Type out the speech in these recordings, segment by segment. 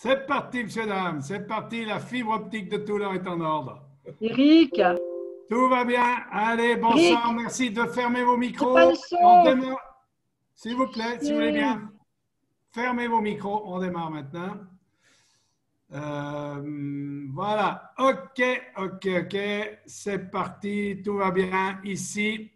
C'est parti, monsieur, dame. C'est parti. La fibre optique de Toulon est en ordre. Eric, Tout va bien. Allez, bonsoir. Eric, Merci de fermer vos c'est pas micros. le On son. démarre. S'il vous plaît, si vous voulez Hmm. bien, fermez vos micros. On démarre maintenant. Voilà. OK, OK, OK. C'est parti. Tout va bien ici.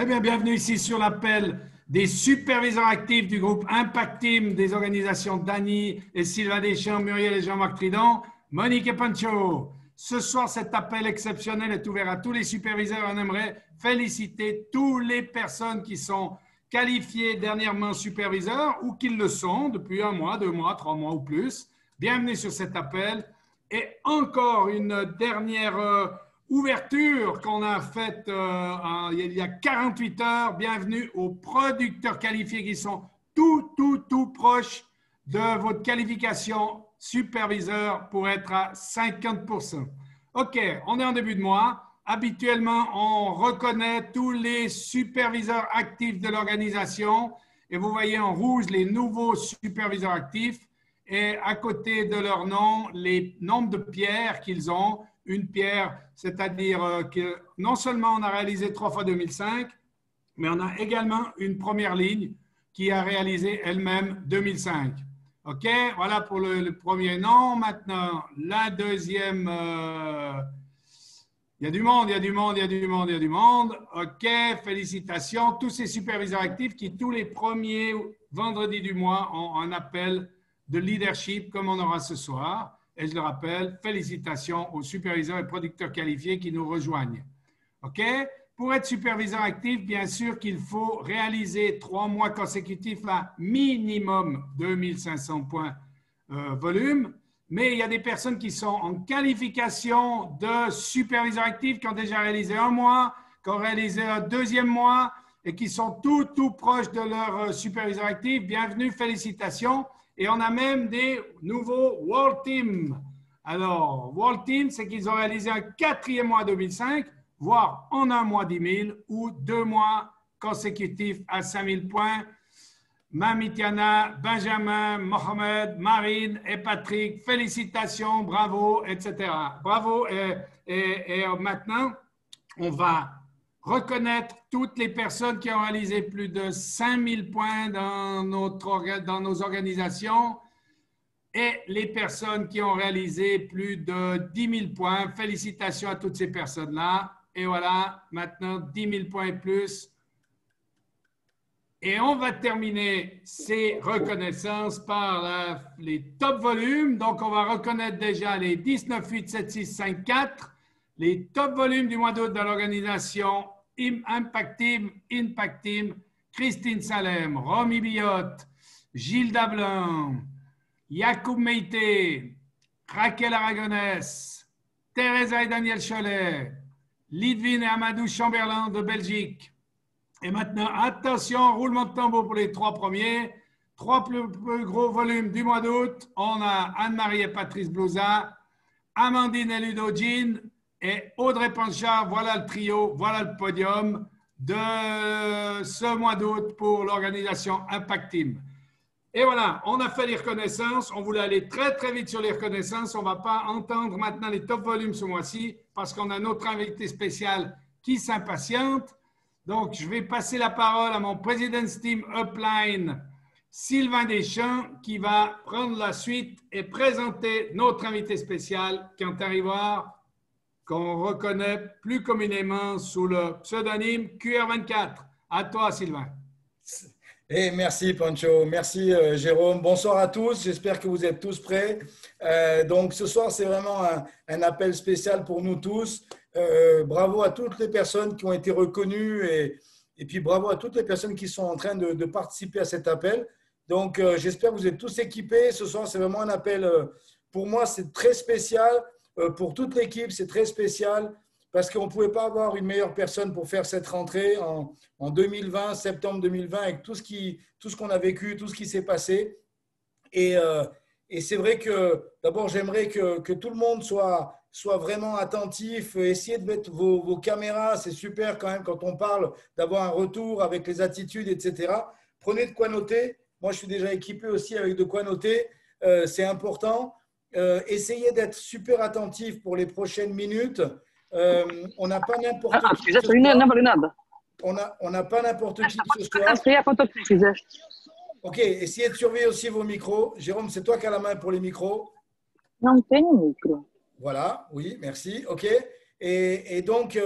Eh bien, bienvenue ici sur l'appel des superviseurs actifs du groupe Impact Team des organisations Dany et Sylvain Deschamps, Muriel et Jean-Marc Tridon, Monique et Pancho. Ce soir, cet appel exceptionnel est ouvert à tous les superviseurs. On aimerait féliciter toutes les personnes qui sont qualifiées dernièrement superviseurs ou qui le sont depuis 1 mois, 2 mois, 3 mois ou plus. Bienvenue sur cet appel. Et encore une dernière ouverture qu'on a faite il y a 48 heures. Bienvenue aux producteurs qualifiés qui sont tout proches de votre qualification superviseur pour être à 50%. OK, on est en début de mois. Habituellement, on reconnaît tous les superviseurs actifs de l'organisation et vous voyez en rouge les nouveaux superviseurs actifs et à côté de leur nom, les nombres de pierres qu'ils ont. Une pierre, c'est-à-dire que non seulement on a réalisé 3 fois 2005, mais on a également une première ligne qui a réalisé elle-même 2005. OK, voilà pour le premier nom. Maintenant, la deuxième, il y a du monde, il y a du monde, il y a du monde, il y a du monde. OK, félicitations. Tous ces superviseurs actifs qui, tous les premiers vendredis du mois, ont un appel de leadership comme on aura ce soir. Et je le rappelle, félicitations aux superviseurs et producteurs qualifiés qui nous rejoignent. OK? Pour être superviseur actif, bien sûr qu'il faut réaliser 3 mois consécutifs à minimum 2500 points volume. Mais il y a des personnes qui sont en qualification de superviseur actif, qui ont déjà réalisé 1 mois, qui ont réalisé un 2e mois et qui sont tout proches de leur superviseur actif. Bienvenue, félicitations. Et on a même des nouveaux World Team. Alors, World Team, c'est qu'ils ont réalisé un 4e mois 2005, voire en 1 mois 10 000 ou 2 mois consécutifs à 5 000 points. Mamitiana, Benjamin, Mohamed, Marine et Patrick, félicitations, bravo, etc. Bravo. Et maintenant, on va reconnaître toutes les personnes qui ont réalisé plus de 5 000 points dans nos organisations et les personnes qui ont réalisé plus de 10 000 points. Félicitations à toutes ces personnes-là. Et voilà, maintenant 10 000 points et plus. Et on va terminer ces reconnaissances par les top volumes. Donc, on va reconnaître déjà les 19, 8, 7, 6, 5, 4, les top volumes du mois d'août de l'organisation Impact Team, Christine Salem, Romy Billotte, Gilles Dablin, Yacoub Meité, Raquel Aragonès, Thérèse et Daniel Cholet, Lidvin et Amadou Chamberlain de Belgique. Et maintenant, attention, roulement de tambour pour les 3 premiers. 3 plus gros volumes du mois d'août. On a Anne-Marie et Patrice Blouza, Amandine et Ludo Jean et Audrey Panchard. Voilà le trio, voilà le podium de ce mois d'août pour l'organisation Impact Team. Et voilà, on a fait les reconnaissances. On voulait aller très vite sur les reconnaissances. On ne va pas entendre maintenant les top volumes ce mois-ci parce qu'on a notre invité spécial qui s'impatiente. Donc, je vais passer la parole à mon President's Team Upline, Sylvain Deschamps, qui va prendre la suite et présenter notre invité spécial, Quentin Rivard, qu'on reconnaît plus communément sous le pseudonyme QR24. À toi, Sylvain. Et merci, Pancho. Merci, Jérôme. Bonsoir à tous. J'espère que vous êtes tous prêts. Donc, ce soir, c'est vraiment un appel spécial pour nous tous. Bravo à toutes les personnes qui ont été reconnues et puis bravo à toutes les personnes qui sont en train de participer à cet appel. Donc, j'espère que vous êtes tous équipés. Ce soir, c'est vraiment un appel, pour moi, c'est très spécial. Pour toute l'équipe, c'est très spécial parce qu'on ne pouvait pas avoir une meilleure personne pour faire cette rentrée en 2020, septembre 2020, avec tout ce qu'on a vécu, tout ce qui s'est passé. Et c'est vrai que d'abord, j'aimerais que tout le monde soit vraiment attentif. Essayez de mettre vos caméras. C'est super quand même quand on parle d'avoir un retour avec les attitudes, etc. Prenez de quoi noter. Moi, je suis déjà équipé aussi avec de quoi noter. c'est important. Essayez d'être super attentif pour les prochaines minutes. On n'a pas n'importe qui ce soir. On n'a pas n'importe qui ce soir. Ok, essayez de surveiller aussi vos micros. Jérôme, c'est toi qui as la main pour les micros. Non tenho micro. Voilà, oui, merci. Ok. Et donc,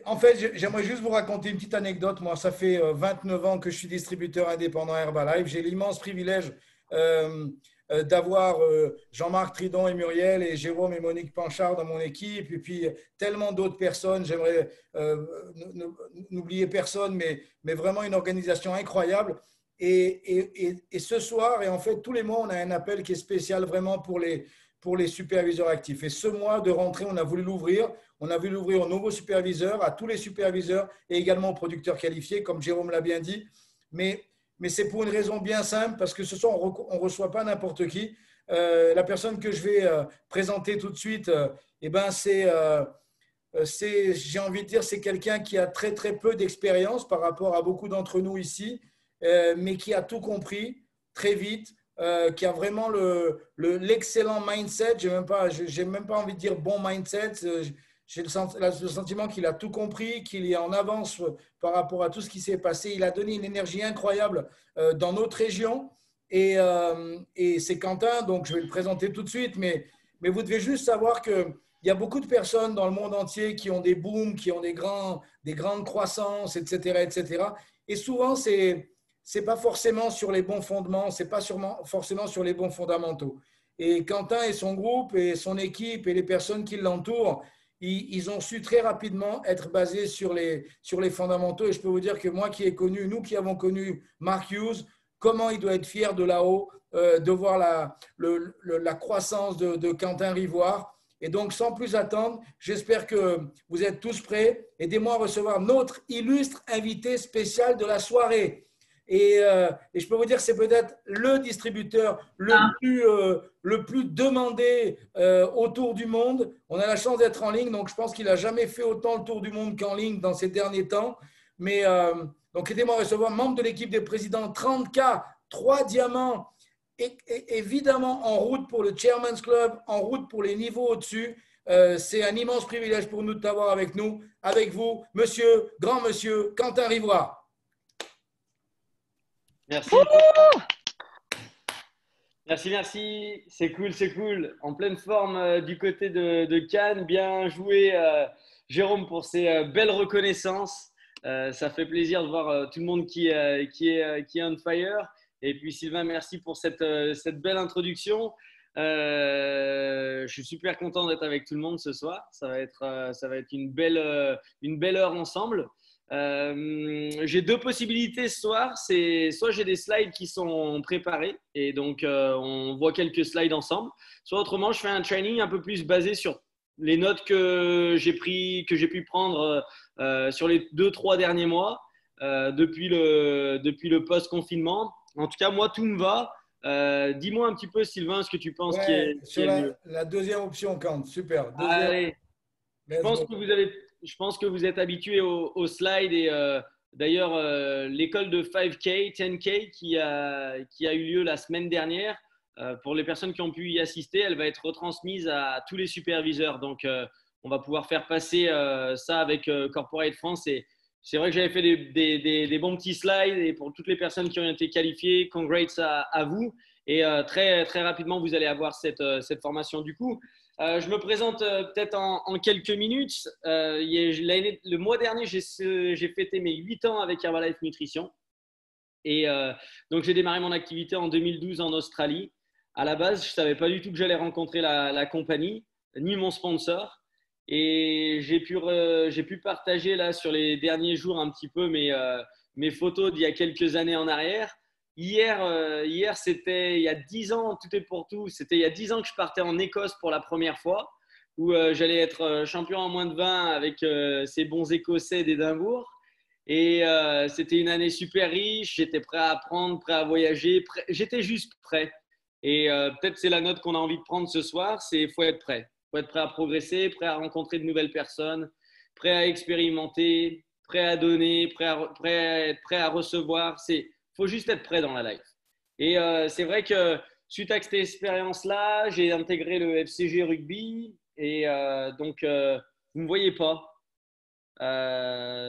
en fait, j'aimerais juste vous raconter une petite anecdote. Moi, ça fait 29 ans que je suis distributeur indépendant Herbalife. J'ai l'immense privilège d'avoir Jean-Marc Tridon et Muriel et Jérôme et Monique Panchard dans mon équipe, et puis tellement d'autres personnes. J'aimerais n'oublier personne, mais vraiment une organisation incroyable. Et ce soir, et en fait tous les mois, on a un appel qui est spécial vraiment pour les superviseurs actifs. Et ce mois de rentrée, on a voulu l'ouvrir. On a voulu l'ouvrir aux nouveaux superviseurs, à tous les superviseurs et également aux producteurs qualifiés, comme Jérôme l'a bien dit. Mais c'est pour une raison bien simple, parce que ce soir, on ne reçoit pas n'importe qui. La personne que je vais présenter tout de suite, eh ben, j'ai envie de dire, c'est quelqu'un qui a très, très peu d'expérience par rapport à beaucoup d'entre nous ici, mais qui a tout compris très vite, qui a vraiment l'excellent mindset. Je n'ai même pas envie de dire bon mindset. J'ai le sentiment qu'il a tout compris, qu'il est en avance par rapport à tout ce qui s'est passé. Il a donné une énergie incroyable dans notre région. Et c'est Quentin, donc je vais le présenter tout de suite. Mais vous devez juste savoir qu'il y a beaucoup de personnes dans le monde entier qui ont des booms, qui ont des grandes croissances, etc., etc. Et souvent, c'est pas forcément sur les bons fondements, c'est pas forcément sur les bons fondamentaux. Et Quentin et son groupe et son équipe et les personnes qui l'entourent, ils ont su très rapidement être basés sur les fondamentaux. Et je peux vous dire que moi nous qui avons connu Mark Hughes, comment il doit être fier de là-haut, de voir la croissance de Quentin Rivoire. Et donc, sans plus attendre, j'espère que vous êtes tous prêts. Aidez-moi à recevoir notre illustre invité spécial de la soirée. Et je peux vous dire que c'est peut-être le distributeur le plus demandé autour du monde. On a la chance d'être en ligne, donc je pense qu'il n'a jamais fait autant le tour du monde qu'en ligne dans ces derniers temps. Mais donc, aidez-moi à recevoir membre de l'équipe des présidents, 30K, 3 diamants, et évidemment en route pour le Chairman's Club, en route pour les niveaux au-dessus. C'est un immense privilège pour nous de t'avoir avec nous, avec vous, grand monsieur Quentin Rivoire. Merci. Merci. C'est cool. En pleine forme du côté de Cannes. Bien joué, Jérôme, pour ces belles reconnaissances. Ça fait plaisir de voir tout le monde qui est on fire. Et puis Sylvain, merci pour cette belle introduction. Je suis super content d'être avec tout le monde ce soir. Ça va être une belle heure ensemble. J'ai deux possibilités ce soir. C'est soit j'ai des slides qui sont préparés et donc on voit quelques slides ensemble, soit autrement je fais un training un peu plus basé sur les notes que j'ai pu prendre sur les 2-3 derniers mois depuis le post-confinement. En tout cas, moi, tout me va. Dis-moi un petit peu, Sylvain, ce que tu penses qui est mieux. La deuxième option, Quentin. Super. Allez. Je pense que vous êtes habitué au slide et d'ailleurs l'école de 5K, 10K qui a eu lieu la semaine dernière, pour les personnes qui ont pu y assister, elle va être retransmise à tous les superviseurs. Donc on va pouvoir faire passer ça avec Corporate France. Et c'est vrai que j'avais fait des bons petits slides et pour toutes les personnes qui ont été qualifiées, congrats à vous. Et très, très rapidement, vous allez avoir cette formation du coup. Je me présente peut-être en quelques minutes. Le mois dernier, j'ai fêté mes 8 ans avec Herbalife Nutrition. Et donc, j'ai démarré mon activité en 2012 en Australie. À la base, je ne savais pas du tout que j'allais rencontrer la compagnie, ni mon sponsor. Et j'ai pu partager là sur les derniers jours un petit peu mes photos d'il y a quelques années en arrière. Hier, c'était il y a 10 ans, tout est pour tout. C'était il y a 10 ans que je partais en Écosse pour la première fois, où j'allais être champion en moins de 20 avec ces bons Écossais d'Édimbourg. Et c'était une année super riche. J'étais prêt à apprendre, prêt à voyager. J'étais juste prêt. Et peut-être c'est la note qu'on a envie de prendre ce soir, c'est faut être prêt. Faut être prêt à progresser, prêt à rencontrer de nouvelles personnes, prêt à expérimenter, prêt à donner, prêt à recevoir. Faut juste être prêt dans la life. Et c'est vrai que suite à cette expérience-là, j'ai intégré le FCG Rugby et donc vous ne me voyez pas.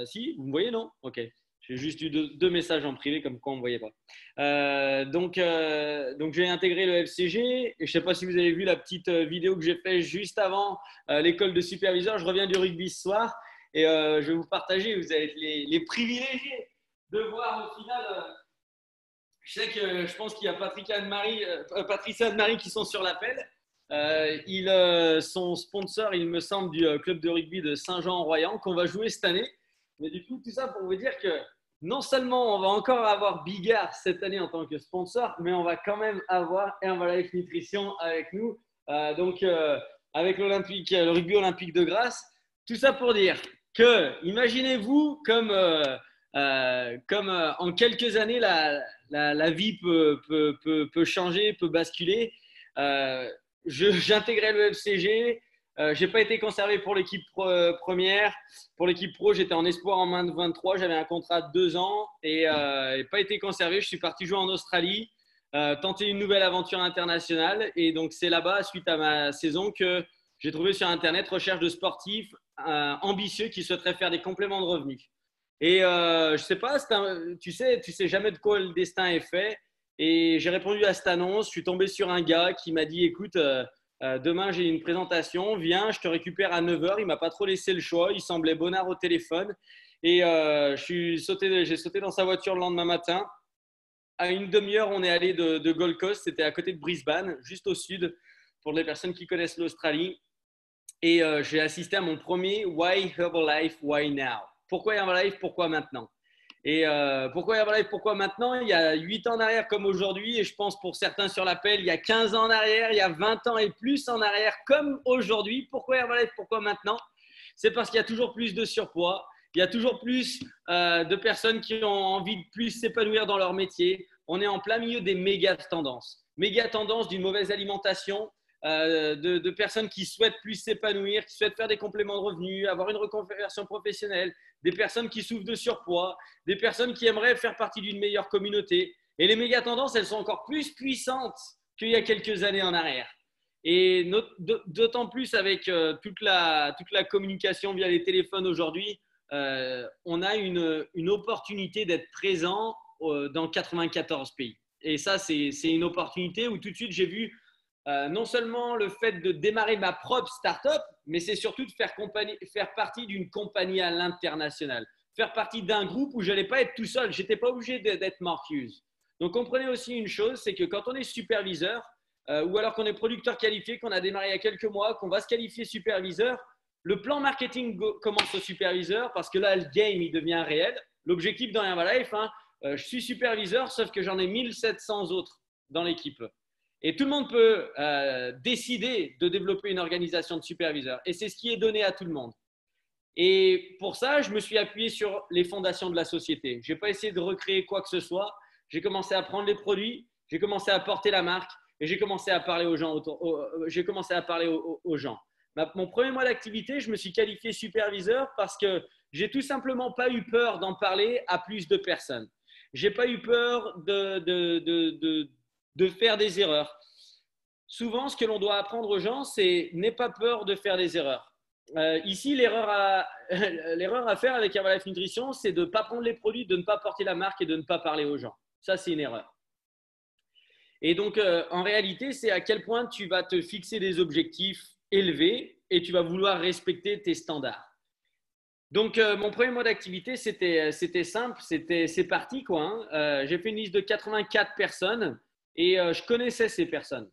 Si, vous me voyez, non? Ok. J'ai juste eu deux messages en privé comme quoi on ne me voyait pas. Donc j'ai intégré le FCG et je ne sais pas si vous avez vu la petite vidéo que j'ai faite juste avant l'école de superviseur. Je reviens du rugby ce soir et je vais vous partager. Vous allez être les privilégiés de voir au final. Je pense qu'il y a Patricia Anne-Marie qui sont sur l'appel. Ils sont sponsors, il me semble, du club de rugby de Saint-Jean-en-Royan qu'on va jouer cette année. Mais du coup, tout ça pour vous dire que non seulement on va encore avoir Bigard cette année en tant que sponsor, mais on va quand même avoir Herbalife Nutrition avec nous. Avec le rugby olympique de Grasse. Tout ça pour dire que, imaginez-vous comme en quelques années, la vie peut changer, peut basculer. J'intégrais le FCG. Je n'ai pas été conservé pour l'équipe première. Pour l'équipe pro, j'étais en espoir en moins de 23. J'avais un contrat de 2 ans et pas été conservé. Je suis parti jouer en Australie, tenter une nouvelle aventure internationale. Et donc, c'est là-bas, suite à ma saison, que j'ai trouvé sur Internet recherche de sportifs ambitieux qui souhaiteraient faire des compléments de revenus. Et je ne sais pas, tu sais jamais de quoi le destin est fait. Et j'ai répondu à cette annonce. Je suis tombé sur un gars qui m'a dit, écoute, demain j'ai une présentation, viens, je te récupère à 9 h. Il ne m'a pas trop laissé le choix, il semblait bonnard au téléphone. Et j'ai sauté dans sa voiture le lendemain matin. À une demi-heure, on est allé de Gold Coast, c'était à côté de Brisbane, juste au sud, pour les personnes qui connaissent l'Australie. Et j'ai assisté à mon premier Why Herbalife, Why Now? Pourquoi Herbalife, pourquoi maintenant? Et pourquoi Herbalife, pourquoi maintenant? Il y a 8 ans en arrière comme aujourd'hui, et je pense pour certains sur l'appel, il y a 15 ans en arrière, il y a 20 ans et plus en arrière comme aujourd'hui. Pourquoi Herbalife, pourquoi maintenant? C'est parce qu'il y a toujours plus de surpoids, il y a toujours plus de personnes qui ont envie de plus s'épanouir dans leur métier. On est en plein milieu des méga tendances d'une mauvaise alimentation, de personnes qui souhaitent plus s'épanouir, qui souhaitent faire des compléments de revenus, avoir une reconversion professionnelle, des personnes qui souffrent de surpoids, des personnes qui aimeraient faire partie d'une meilleure communauté. Et les méga tendances, elles sont encore plus puissantes qu'il y a quelques années en arrière. Et d'autant plus avec toute la communication via les téléphones aujourd'hui, on a une opportunité d'être présent dans 94 pays. Et ça, c'est une opportunité où tout de suite, j'ai vu non seulement le fait de démarrer ma propre start-up, mais c'est surtout de faire partie d'une compagnie à l'international, faire partie d'un groupe où je n'allais pas être tout seul, je n'étais pas obligé d'être Mark Hughes. Donc, comprenez aussi une chose, c'est que quand on est superviseur, ou alors qu'on est producteur qualifié, qu'on a démarré il y a quelques mois, qu'on va se qualifier superviseur, le plan marketing commence au superviseur parce que là, le game, il devient réel. L'objectif dans Herbalife, je suis superviseur, sauf que j'en ai 1700 autres dans l'équipe. Et tout le monde peut décider de développer une organisation de superviseurs. Et c'est ce qui est donné à tout le monde. Et pour ça, je me suis appuyé sur les fondations de la société. Je n'ai pas essayé de recréer quoi que ce soit. J'ai commencé à prendre les produits, j'ai commencé à porter la marque et j'ai commencé à parler aux gens. Mon premier mois d'activité, je me suis qualifié superviseur parce que j'ai tout simplement pas eu peur d'en parler à plus de personnes. J'ai pas eu peur de faire des erreurs. Souvent, ce que l'on doit apprendre aux gens, c'est n'aie pas peur de faire des erreurs. Ici, l'erreur à faire avec Herbalife Nutrition, c'est de ne pas prendre les produits, de ne pas porter la marque et de ne pas parler aux gens. Ça, c'est une erreur. Et donc, en réalité, c'est à quel point tu vas te fixer des objectifs élevés et tu vas vouloir respecter tes standards. Donc, mon premier mois d'activité, c'était simple, c'est parti, quoi. J'ai fait une liste de 84 personnes et je connaissais ces personnes.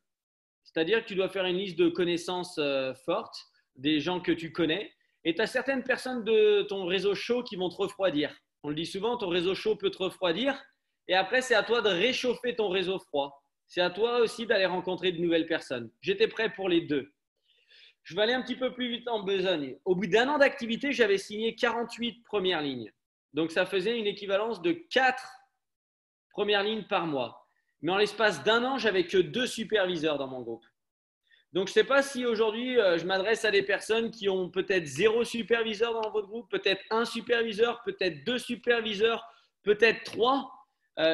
C'est-à-dire que tu dois faire une liste de connaissances fortes, des gens que tu connais, et tu as certaines personnes de ton réseau chaud qui vont te refroidir. On le dit souvent, ton réseau chaud peut te refroidir, et après, c'est à toi de réchauffer ton réseau froid. C'est à toi aussi d'aller rencontrer de nouvelles personnes. J'étais prêt pour les deux. Je vais aller un petit peu plus vite en besogne. Au bout d'1 an d'activité, j'avais signé 48 premières lignes. Donc, ça faisait une équivalence de 4 premières lignes par mois. Mais en l'espace d'1 an, j'avais que 2 superviseurs dans mon groupe. Donc, je ne sais pas si aujourd'hui, je m'adresse à des personnes qui ont peut-être 0 superviseur dans votre groupe, peut-être 1 superviseur, peut-être 2 superviseurs, peut-être 3.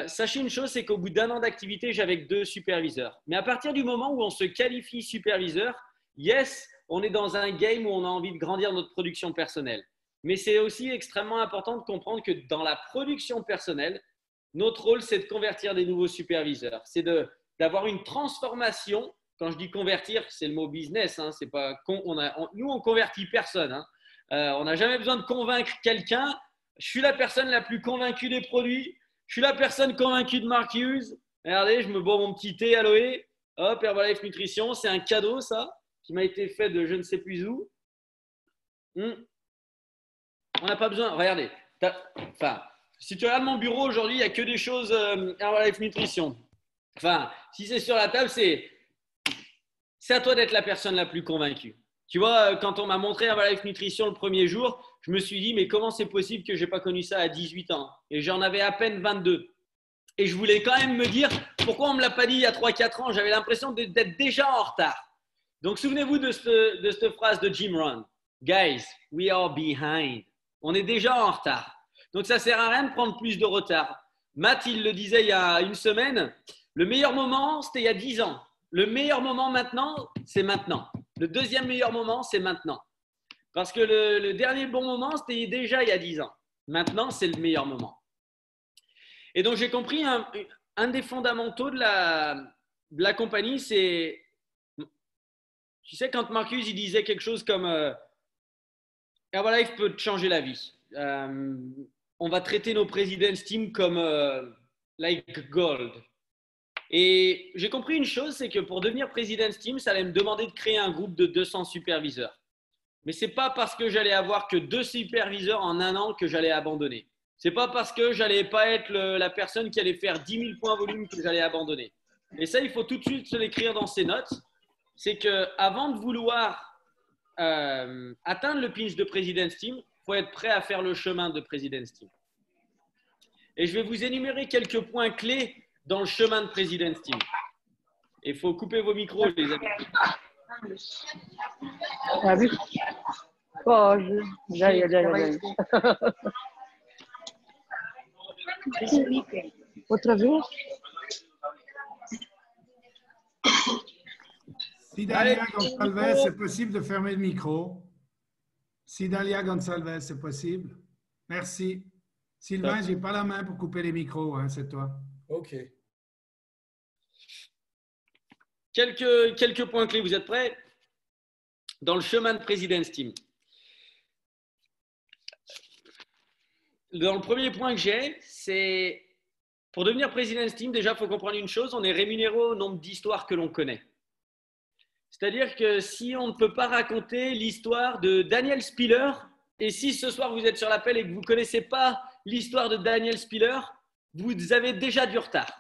Sachez une chose, c'est qu'au bout d'1 an d'activité, j'avais 2 superviseurs. Mais à partir du moment où on se qualifie superviseur, yes, on est dans un game où on a envie de grandir notre production personnelle. Mais c'est aussi extrêmement important de comprendre que dans la production personnelle, notre rôle, c'est de convertir des nouveaux superviseurs. C'est d'avoir une transformation. Quand je dis convertir, c'est le mot business. Hein, c'est pas, nous, on convertit personne. Hein. On n'a jamais besoin de convaincre quelqu'un. Je suis la personne la plus convaincue des produits. Je suis la personne convaincue de Mark Hughes. Regardez, je me bois mon petit thé Aloe. Hop, Herbalife Nutrition. C'est un cadeau, ça, qui m'a été fait de je ne sais plus où. On n'a pas besoin. Regardez. Enfin, si tu regardes mon bureau aujourd'hui, il n'y a que des choses Herbalife Nutrition. Enfin, si c'est sur la table, c'est à toi d'être la personne la plus convaincue. Tu vois, quand on m'a montré Herbalife Nutrition le premier jour, je me suis dit, mais comment c'est possible que je n'ai pas connu ça à 18 ans? Et j'en avais à peine 22. Et je voulais quand même me dire, pourquoi on ne me l'a pas dit il y a 3-4 ans? J'avais l'impression d'être déjà en retard. Donc, souvenez-vous de cette phrase de Jim Rohn. Guys, we are behind. On est déjà en retard. Donc, ça ne sert à rien de prendre plus de retard. Matt, il le disait il y a une semaine, le meilleur moment, c'était il y a 10 ans. Le meilleur moment maintenant, c'est maintenant. Le deuxième meilleur moment, c'est maintenant. Parce que le dernier bon moment, c'était déjà il y a 10 ans. Maintenant, c'est le meilleur moment. Et donc, j'ai compris un des fondamentaux de la compagnie, c'est, tu sais, quand Marcus il disait quelque chose comme Herbalife peut te changer la vie. On va traiter nos President's Team comme like gold. Et j'ai compris une chose, c'est que pour devenir President's Team, ça allait me demander de créer un groupe de 200 superviseurs. Mais ce n'est pas parce que j'allais avoir que 2 superviseurs en 1 an que j'allais abandonner. Ce n'est pas parce que j'allais pas être la personne qui allait faire 10 000 points volume que j'allais abandonner. Et ça, il faut tout de suite se l'écrire dans ses notes. C'est qu'avant de vouloir atteindre le pinch de President's Team, il faut être prêt à faire le chemin de President's Team. Et je vais vous énumérer quelques points clés dans le chemin de President's Team. Il faut couper vos micros, les amis. Ah oui. Oh, dale. Outra vez? Sidalia Gonçalves, c'est possible de fermer le micro. Sidalia Gonçalves, c'est possible. Merci. Sylvain, je n'ai pas la main pour couper les micros, hein, c'est toi. OK. Quelques points clés, vous êtes prêts? Dans le chemin de President's Team. Dans le premier point que j'ai, c'est pour devenir President's Team, déjà, il faut comprendre une chose, on est rémunéré au nombre d'histoires que l'on connaît. C'est-à-dire que si on ne peut pas raconter l'histoire de Daniel Spiller, et si ce soir vous êtes sur l'appel et que vous ne connaissez pas l'histoire de Daniel Spiller, vous avez déjà du retard.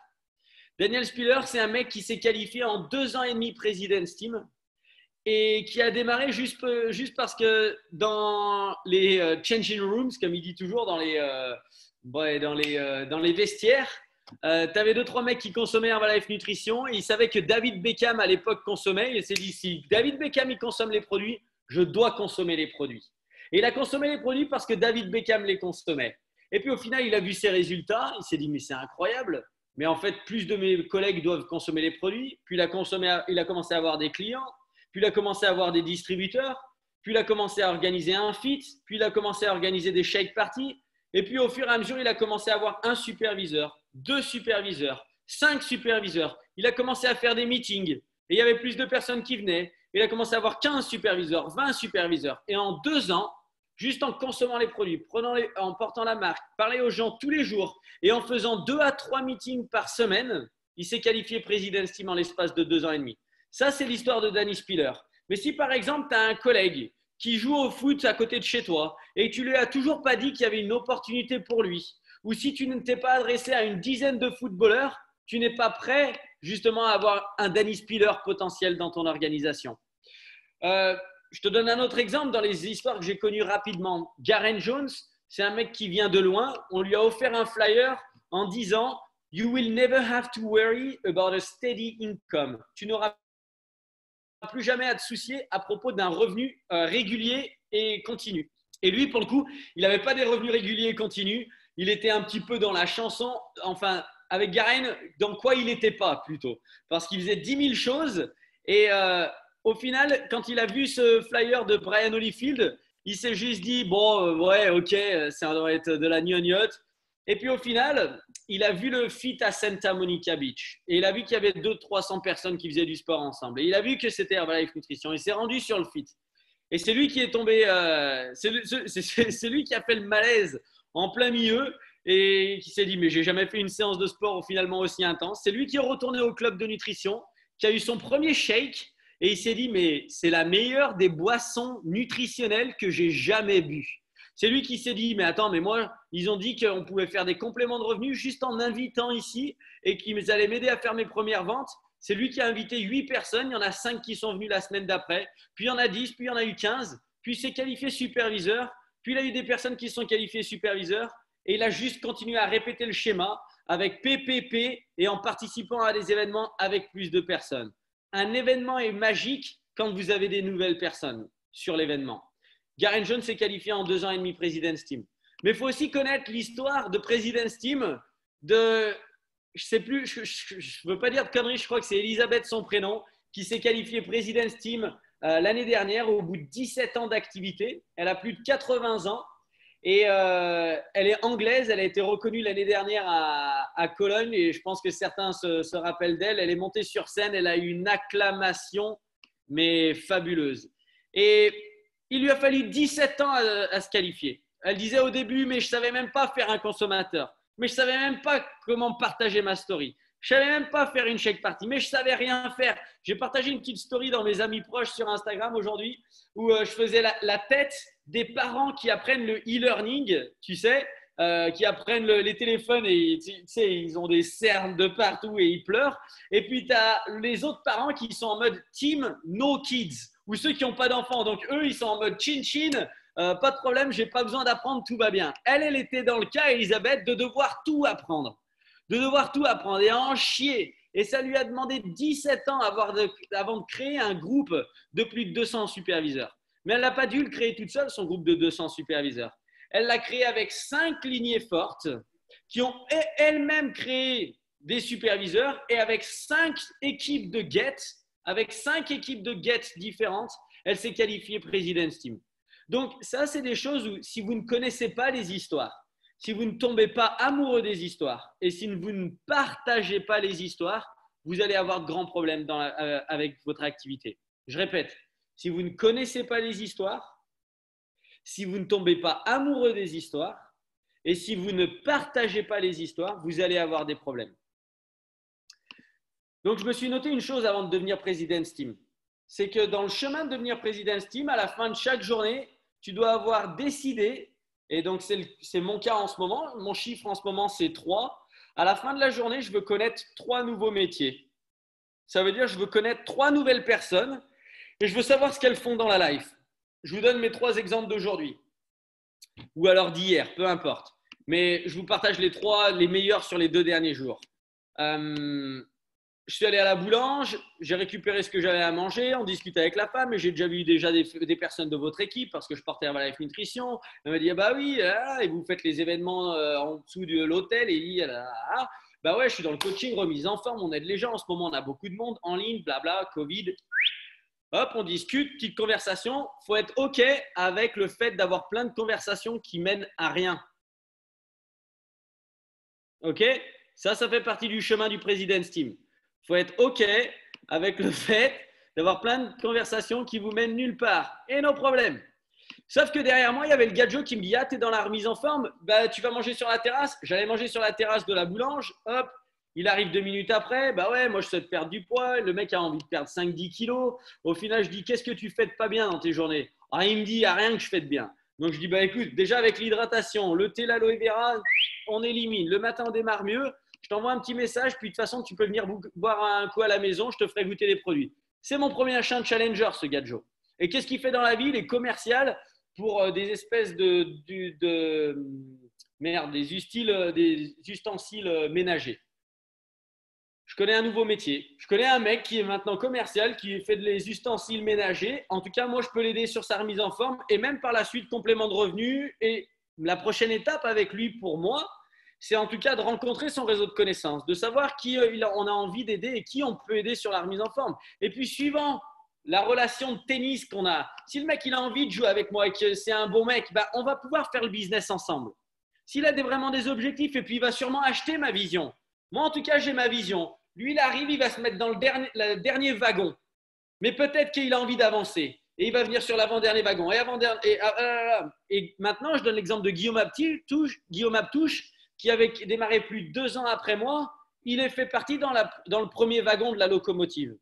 Daniel Spiller, c'est un mec qui s'est qualifié en 2 ans et demi President's Team et qui a démarré juste parce que dans les changing rooms, comme il dit toujours, dans les vestiaires, tu avais 2-3 mecs qui consommaient Herbalife Nutrition et il savait que David Beckham à l'époque consommait. Il s'est dit, si David Beckham il consomme les produits, je dois consommer les produits. Et il a consommé les produits parce que David Beckham les consommait. Et puis au final, il a vu ses résultats. Il s'est dit, mais c'est incroyable. Mais en fait, plus de mes collègues doivent consommer les produits. Puis il a commencé à avoir des clients. Puis il a commencé à avoir des distributeurs. Puis il a commencé à organiser un fit. Puis il a commencé à organiser des shake parties. Et puis au fur et à mesure, il a commencé à avoir 1 superviseur, 2 superviseurs, 5 superviseurs. Il a commencé à faire des meetings. Et il y avait plus de personnes qui venaient. Il a commencé à avoir 15 superviseurs, 20 superviseurs. Et en 2 ans, juste en consommant les produits, en portant la marque, parler aux gens tous les jours et en faisant 2 à 3 meetings par semaine, il s'est qualifié President's Team en l'espace de 2 ans et demi. Ça, c'est l'histoire de Danny Spiller. Mais si par exemple, tu as un collègue qui joue au foot à côté de chez toi et tu lui as toujours pas dit qu'il y avait une opportunité pour lui, ou si tu ne t'es pas adressé à une dizaine de footballeurs, tu n'es pas prêt justement à avoir un Danny Spiller potentiel dans ton organisation. Je te donne un autre exemple dans les histoires que j'ai connues rapidement. Garen Jones, c'est un mec qui vient de loin. On lui a offert un flyer en disant « You will never have to worry about a steady income ». Tu n'auras plus jamais à te soucier à propos d'un revenu régulier et continu. Et lui, pour le coup, il n'avait pas des revenus réguliers et continus. Il était un petit peu dans la chanson. Enfin, avec Garen dans quoi il n'était pas plutôt. Parce qu'il faisait 10 000 choses et au final, quand il a vu ce flyer de Brian Holyfield, il s'est juste dit, bon, ouais, ok, ça doit être de la gnognotte. Et puis au final, il a vu le fit à Santa Monica Beach. Et il a vu qu'il y avait 200-300 personnes qui faisaient du sport ensemble. Et il a vu que c'était Herbalife Nutrition. Il s'est rendu sur le fit. Et c'est lui qui est tombé, c'est lui qui a fait le malaise en plein milieu et qui s'est dit, mais j'ai jamais fait une séance de sport finalement aussi intense. C'est lui qui est retourné au club de nutrition, qui a eu son premier shake et il s'est dit, mais c'est la meilleure des boissons nutritionnelles que j'ai jamais bu. C'est lui qui s'est dit, mais attends, mais moi, ils ont dit qu'on pouvait faire des compléments de revenus juste en m'invitant ici et qu'ils allaient m'aider à faire mes premières ventes. C'est lui qui a invité 8 personnes. Il y en a 5 qui sont venus la semaine d'après. Puis il y en a 10, puis il y en a eu 15. Puis il s'est qualifié superviseur. Puis il a eu des personnes qui se sont qualifiées superviseurs. Et il a juste continué à répéter le schéma avec PPP et en participant à des événements avec plus de personnes. Un événement est magique quand vous avez des nouvelles personnes sur l'événement. Garen Jones s'est qualifié en 2 ans et demi President's Team. Mais il faut aussi connaître l'histoire de President's Team de… Je ne sais plus, je ne veux pas dire de conneries, je crois que c'est Elisabeth son prénom, qui s'est qualifiée President's Team l'année dernière au bout de 17 ans d'activité. Elle a plus de 80 ans et elle est anglaise. Elle a été reconnue l'année dernière à Cologne et je pense que certains se rappellent d'elle. Elle est montée sur scène, elle a eu une acclamation mais fabuleuse. Et il lui a fallu 17 ans à se qualifier. Elle disait au début, mais je ne savais même pas faire un consommateur. Mais je ne savais même pas comment partager ma story. Je ne savais même pas faire une shake party, mais je ne savais rien faire. J'ai partagé une petite story dans mes amis proches sur Instagram aujourd'hui où je faisais la tête des parents qui apprennent le e-learning, tu sais, qui apprennent les téléphones et tu sais, ils ont des cernes de partout et ils pleurent. Et puis, tu as les autres parents qui sont en mode team no kids ou ceux qui n'ont pas d'enfants. Donc, eux, ils sont en mode chin-chin. Pas de problème, je n'ai pas besoin d'apprendre, tout va bien. Elle était dans le cas, Elisabeth, de devoir tout apprendre. De devoir tout apprendre et en chier. Et ça lui a demandé 17 ans avant de créer un groupe de plus de 200 superviseurs. Mais elle n'a pas dû le créer toute seule, son groupe de 200 superviseurs. Elle l'a créé avec 5 lignées fortes qui ont elles-mêmes créé des superviseurs et avec 5 équipes de GET différentes, elle s'est qualifiée President's Team. Donc, ça, c'est des choses où, si vous ne connaissez pas les histoires, si vous ne tombez pas amoureux des histoires et si vous ne partagez pas les histoires, vous allez avoir de grands problèmes avec votre activité. Je répète, si vous ne connaissez pas les histoires, si vous ne tombez pas amoureux des histoires et si vous ne partagez pas les histoires, vous allez avoir des problèmes. Donc, je me suis noté une chose avant de devenir President's Team. C'est que dans le chemin de devenir President's Team, à la fin de chaque journée, tu dois avoir décidé, et donc c'est mon cas en ce moment, mon chiffre en ce moment c'est 3. À la fin de la journée, je veux connaître 3 nouveaux métiers. Ça veut dire que je veux connaître 3 nouvelles personnes et je veux savoir ce qu'elles font dans la life. Je vous donne mes 3 exemples d'aujourd'hui ou alors d'hier, peu importe. Mais je vous partage les meilleurs sur les 2 derniers jours. Je suis allé à la boulange, j'ai récupéré ce que j'avais à manger, on discute avec la femme et j'ai déjà vu des personnes de votre équipe parce que je portais Herbalife Nutrition. Elle m'a dit, bah oui, et vous faites les événements en dessous de l'hôtel. Et il dit, bah ouais, je suis dans le coaching, remise en forme, on aide les gens. En ce moment, on a beaucoup de monde en ligne, blabla, Covid. Hop, on discute, petite conversation. Il faut être OK avec le fait d'avoir plein de conversations qui mènent à rien. OK? Ça fait partie du chemin du President's Team. Il faut être OK avec le fait d'avoir plein de conversations qui vous mènent nulle part. Et nos problèmes. Sauf que derrière moi, il y avait le gadjo qui me dit « Ah, tu es dans la remise en forme, bah, tu vas manger sur la terrasse ?» J'allais manger sur la terrasse de la boulange. Hop, il arrive 2 minutes après. Bah ouais, moi, je souhaite perdre du poids. Le mec a envie de perdre 5-10 kilos. Au final, je dis « Qu'est-ce que tu fais de pas bien dans tes journées ?» Ah, il me dit « Il n'y a rien que je fais de bien. » Donc, je dis « Bah écoute, déjà avec l'hydratation, le thé, l'aloe vera, on élimine. Le matin, on démarre mieux. Je t'envoie un petit message, puis de toute façon, tu peux venir boire un coup à la maison, je te ferai goûter les produits. » C'est mon premier chien challenger, ce gadjo. Et qu'est-ce qu'il fait dans la vie? Il est commercial pour des espèces des ustensiles ménagers. Je connais un nouveau métier. Je connais un mec qui est maintenant commercial, qui fait des ustensiles ménagers. En tout cas, moi, je peux l'aider sur sa remise en forme et même par la suite, complément de revenus. Et la prochaine étape avec lui pour moi, c'est en tout cas de rencontrer son réseau de connaissances, de savoir qui on a envie d'aider et qui on peut aider sur la remise en forme. Et puis, suivant la relation de tennis qu'on a, si le mec il a envie de jouer avec moi et que c'est un bon mec, bah, on va pouvoir faire le business ensemble. S'il a vraiment des objectifs, et puis il va sûrement acheter ma vision. Moi, en tout cas, j'ai ma vision. Lui, il arrive, il va se mettre dans le dernier wagon. Mais peut-être qu'il a envie d'avancer. Et il va venir sur l'avant-dernier wagon. Et maintenant, je donne l'exemple de Guillaume Abtouche, qui avait démarré plus de 2 ans après moi. Il est fait partie dans le premier wagon de la locomotive.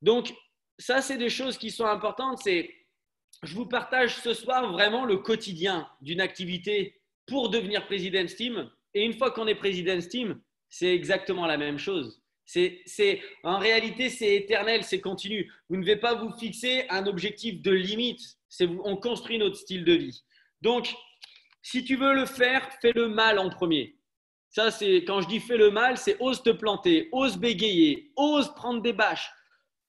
Donc, ça, c'est des choses qui sont importantes. Je vous partage ce soir vraiment le quotidien d'une activité pour devenir President's Team. Et une fois qu'on est President's Team, c'est exactement la même chose. En réalité, c'est éternel, c'est continu. Vous ne devez pas vous fixer un objectif de limite. On construit notre style de vie. Donc, si tu veux le faire, fais le mal en premier. Ça, quand je dis fais le mal, c'est ose te planter, ose bégayer, ose prendre des bâches.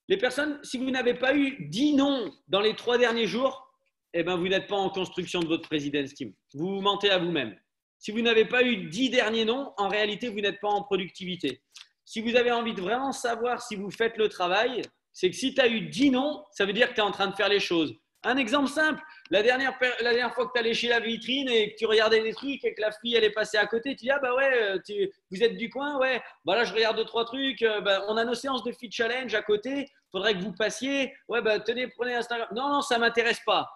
Les personnes, si vous n'avez pas eu 10 noms dans les 3 derniers jours, eh ben, vous n'êtes pas en construction de votre President's Team. Vous mentez à vous-même. Si vous n'avez pas eu 10 derniers noms, en réalité, vous n'êtes pas en productivité. Si vous avez envie de vraiment savoir si vous faites le travail, c'est que si tu as eu 10 noms, ça veut dire que tu es en train de faire les choses. Un exemple simple, la dernière fois que tu allais chez la vitrine et que tu regardais des trucs et que la fille elle est passée à côté, tu dis ah bah ouais, vous êtes du coin, ouais, bah là je regarde 2-3 trucs, on a nos séances de fit challenge à côté, faudrait que vous passiez, ouais bah tenez, prenez Instagram. Non, ça m'intéresse pas.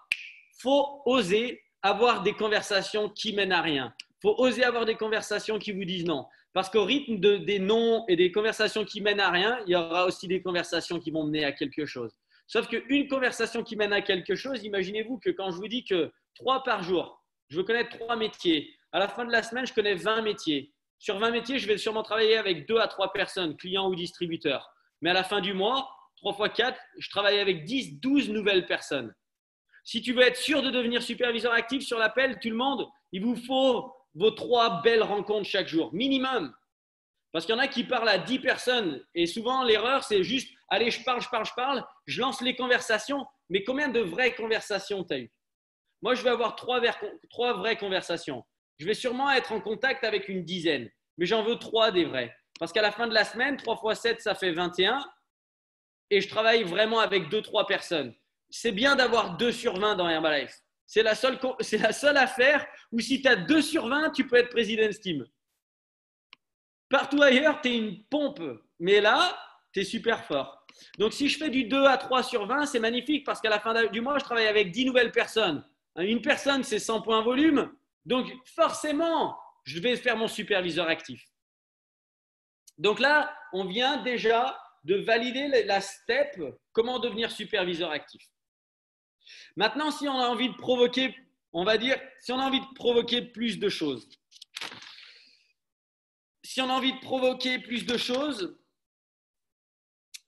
Faut oser avoir des conversations qui mènent à rien. Faut oser avoir des conversations qui vous disent non. Parce qu'au rythme des noms et des conversations qui mènent à rien, il y aura aussi des conversations qui vont mener à quelque chose. Sauf qu'une conversation qui mène à quelque chose, imaginez-vous que quand je vous dis que 3 par jour, je veux connaître 3 métiers. À la fin de la semaine, je connais 20 métiers. Sur 20 métiers, je vais sûrement travailler avec 2 à 3 personnes, clients ou distributeurs. Mais à la fin du mois, 3 fois 4, je travaille avec 10, 12 nouvelles personnes. Si tu veux être sûr de devenir superviseur actif sur l'appel, tout le monde, il vous faut vos 3 belles rencontres chaque jour, minimum. Parce qu'il y en a qui parlent à 10 personnes et souvent l'erreur c'est juste allez je parle, je lance les conversations, mais combien de vraies conversations tu as eu? Moi je vais avoir 3 vraies conversations. Je vais sûrement être en contact avec une dizaine, mais j'en veux 3 des vraies. Parce qu'à la fin de la semaine, 3 fois 7 ça fait 21 et je travaille vraiment avec 2-3 personnes. C'est bien d'avoir 2 sur 20 dans Herbalife. C'est la seule affaire où si tu as 2 sur 20, tu peux être President's Team. Partout ailleurs, tu es une pompe. Mais là, tu es super fort. Donc, si je fais du 2 à 3 sur 20, c'est magnifique parce qu'à la fin du mois, je travaille avec 10 nouvelles personnes. Une personne, c'est 100 points volume. Donc, forcément, je vais faire mon superviseur actif. Donc là, on vient déjà de valider la step, comment devenir superviseur actif. Maintenant, si on a envie de provoquer, on va dire, si on a envie de provoquer plus de choses,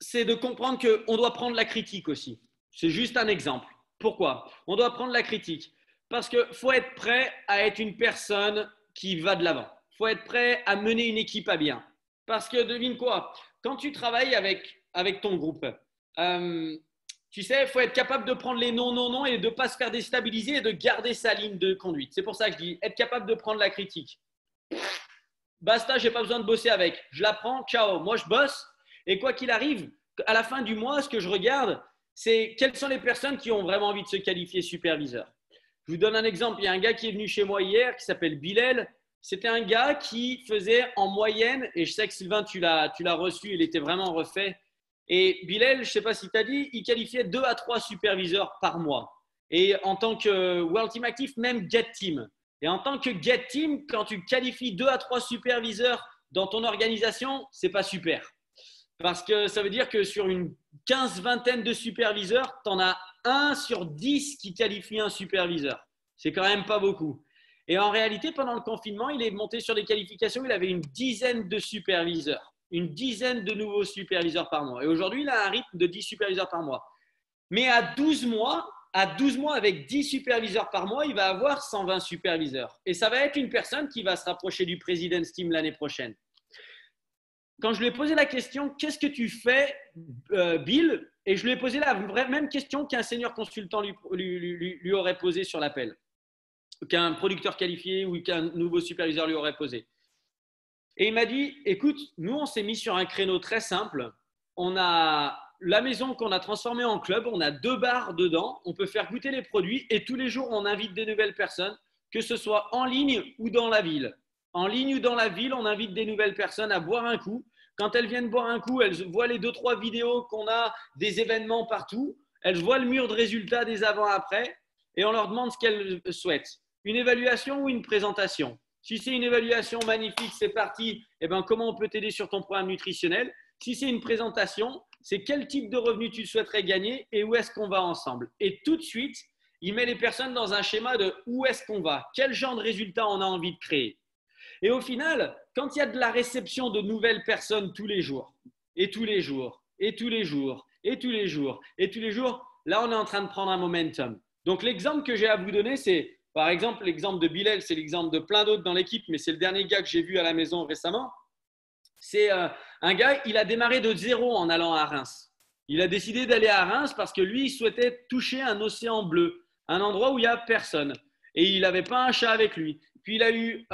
c'est de comprendre qu'on doit prendre la critique aussi. C'est juste un exemple. Pourquoi? On doit prendre la critique. Parce qu'il faut être prêt à être une personne qui va de l'avant. Il faut être prêt à mener une équipe à bien. Parce que devine quoi? Quand tu travailles avec ton groupe, tu sais, il faut être capable de prendre les non et de ne pas se faire déstabiliser et de garder sa ligne de conduite. C'est pour ça que je dis être capable de prendre la critique. Basta, je n'ai pas besoin de bosser avec. Je la prends, ciao. Moi, je bosse. Et quoi qu'il arrive, à la fin du mois, ce que je regarde, c'est quelles sont les personnes qui ont vraiment envie de se qualifier superviseur. Je vous donne un exemple. Il y a un gars qui est venu chez moi hier qui s'appelle Bilal. C'était un gars qui faisait en moyenne, et je sais que Sylvain, tu l'as reçu, il était vraiment refait. Et Bilal, je ne sais pas si tu as dit, il qualifiait 2 à 3 superviseurs par mois. Et en tant que World Team Actif, même Get Team. Et en tant que Get Team, quand tu qualifies 2 à 3 superviseurs dans ton organisation, ce n'est pas super. Parce que ça veut dire que sur une 15-20 de superviseurs, tu en as 1 sur 10 qui qualifie un superviseur. C'est quand même pas beaucoup. Et en réalité, pendant le confinement, il est monté sur des qualifications, il avait une dizaine de superviseurs. Une dizaine de nouveaux superviseurs par mois. Et aujourd'hui, il a un rythme de 10 superviseurs par mois. Mais à 12 mois avec 10 superviseurs par mois, il va avoir 120 superviseurs. Et ça va être une personne qui va se rapprocher du President's Team l'année prochaine. Quand je lui ai posé la question, qu'est-ce que tu fais, Bill? Et je lui ai posé la même question qu'un senior consultant lui aurait posé sur l'appel. qu'un producteur qualifié ou qu'un nouveau superviseur lui aurait posé. Et il m'a dit, écoute, nous, on s'est mis sur un créneau très simple. On a la maison qu'on a transformée en club, on a 2 bars dedans, on peut faire goûter les produits et tous les jours, on invite des nouvelles personnes, que ce soit en ligne ou dans la ville. En ligne ou dans la ville, on invite des nouvelles personnes à boire un coup. Quand elles viennent boire un coup, elles voient les 2-3 vidéos qu'on a des événements partout. Elles voient le mur de résultats des avant-après et on leur demande ce qu'elles souhaitent. Une évaluation ou une présentation. Si c'est une évaluation magnifique, c'est parti. Eh ben, comment on peut t'aider sur ton programme nutritionnel? Si c'est une présentation, c'est quel type de revenu tu souhaiterais gagner et où est-ce qu'on va ensemble? Et tout de suite, il met les personnes dans un schéma de où est-ce qu'on va, quel genre de résultat on a envie de créer. Et au final, quand il y a de la réception de nouvelles personnes tous les jours, et tous les jours, et tous les jours, et tous les jours, et tous les jours, là, on est en train de prendre un momentum. Donc, l'exemple que j'ai à vous donner, c'est, par exemple, l'exemple de Bilal, c'est l'exemple de plein d'autres dans l'équipe, mais c'est le dernier gars que j'ai vu à la maison récemment. C'est un gars, il a démarré de 0 en allant à Reims. Il a décidé d'aller à Reims parce que lui, il souhaitait toucher un océan bleu, un endroit où il n'y a personne. Et il n'avait pas un chat avec lui. Puis il a eu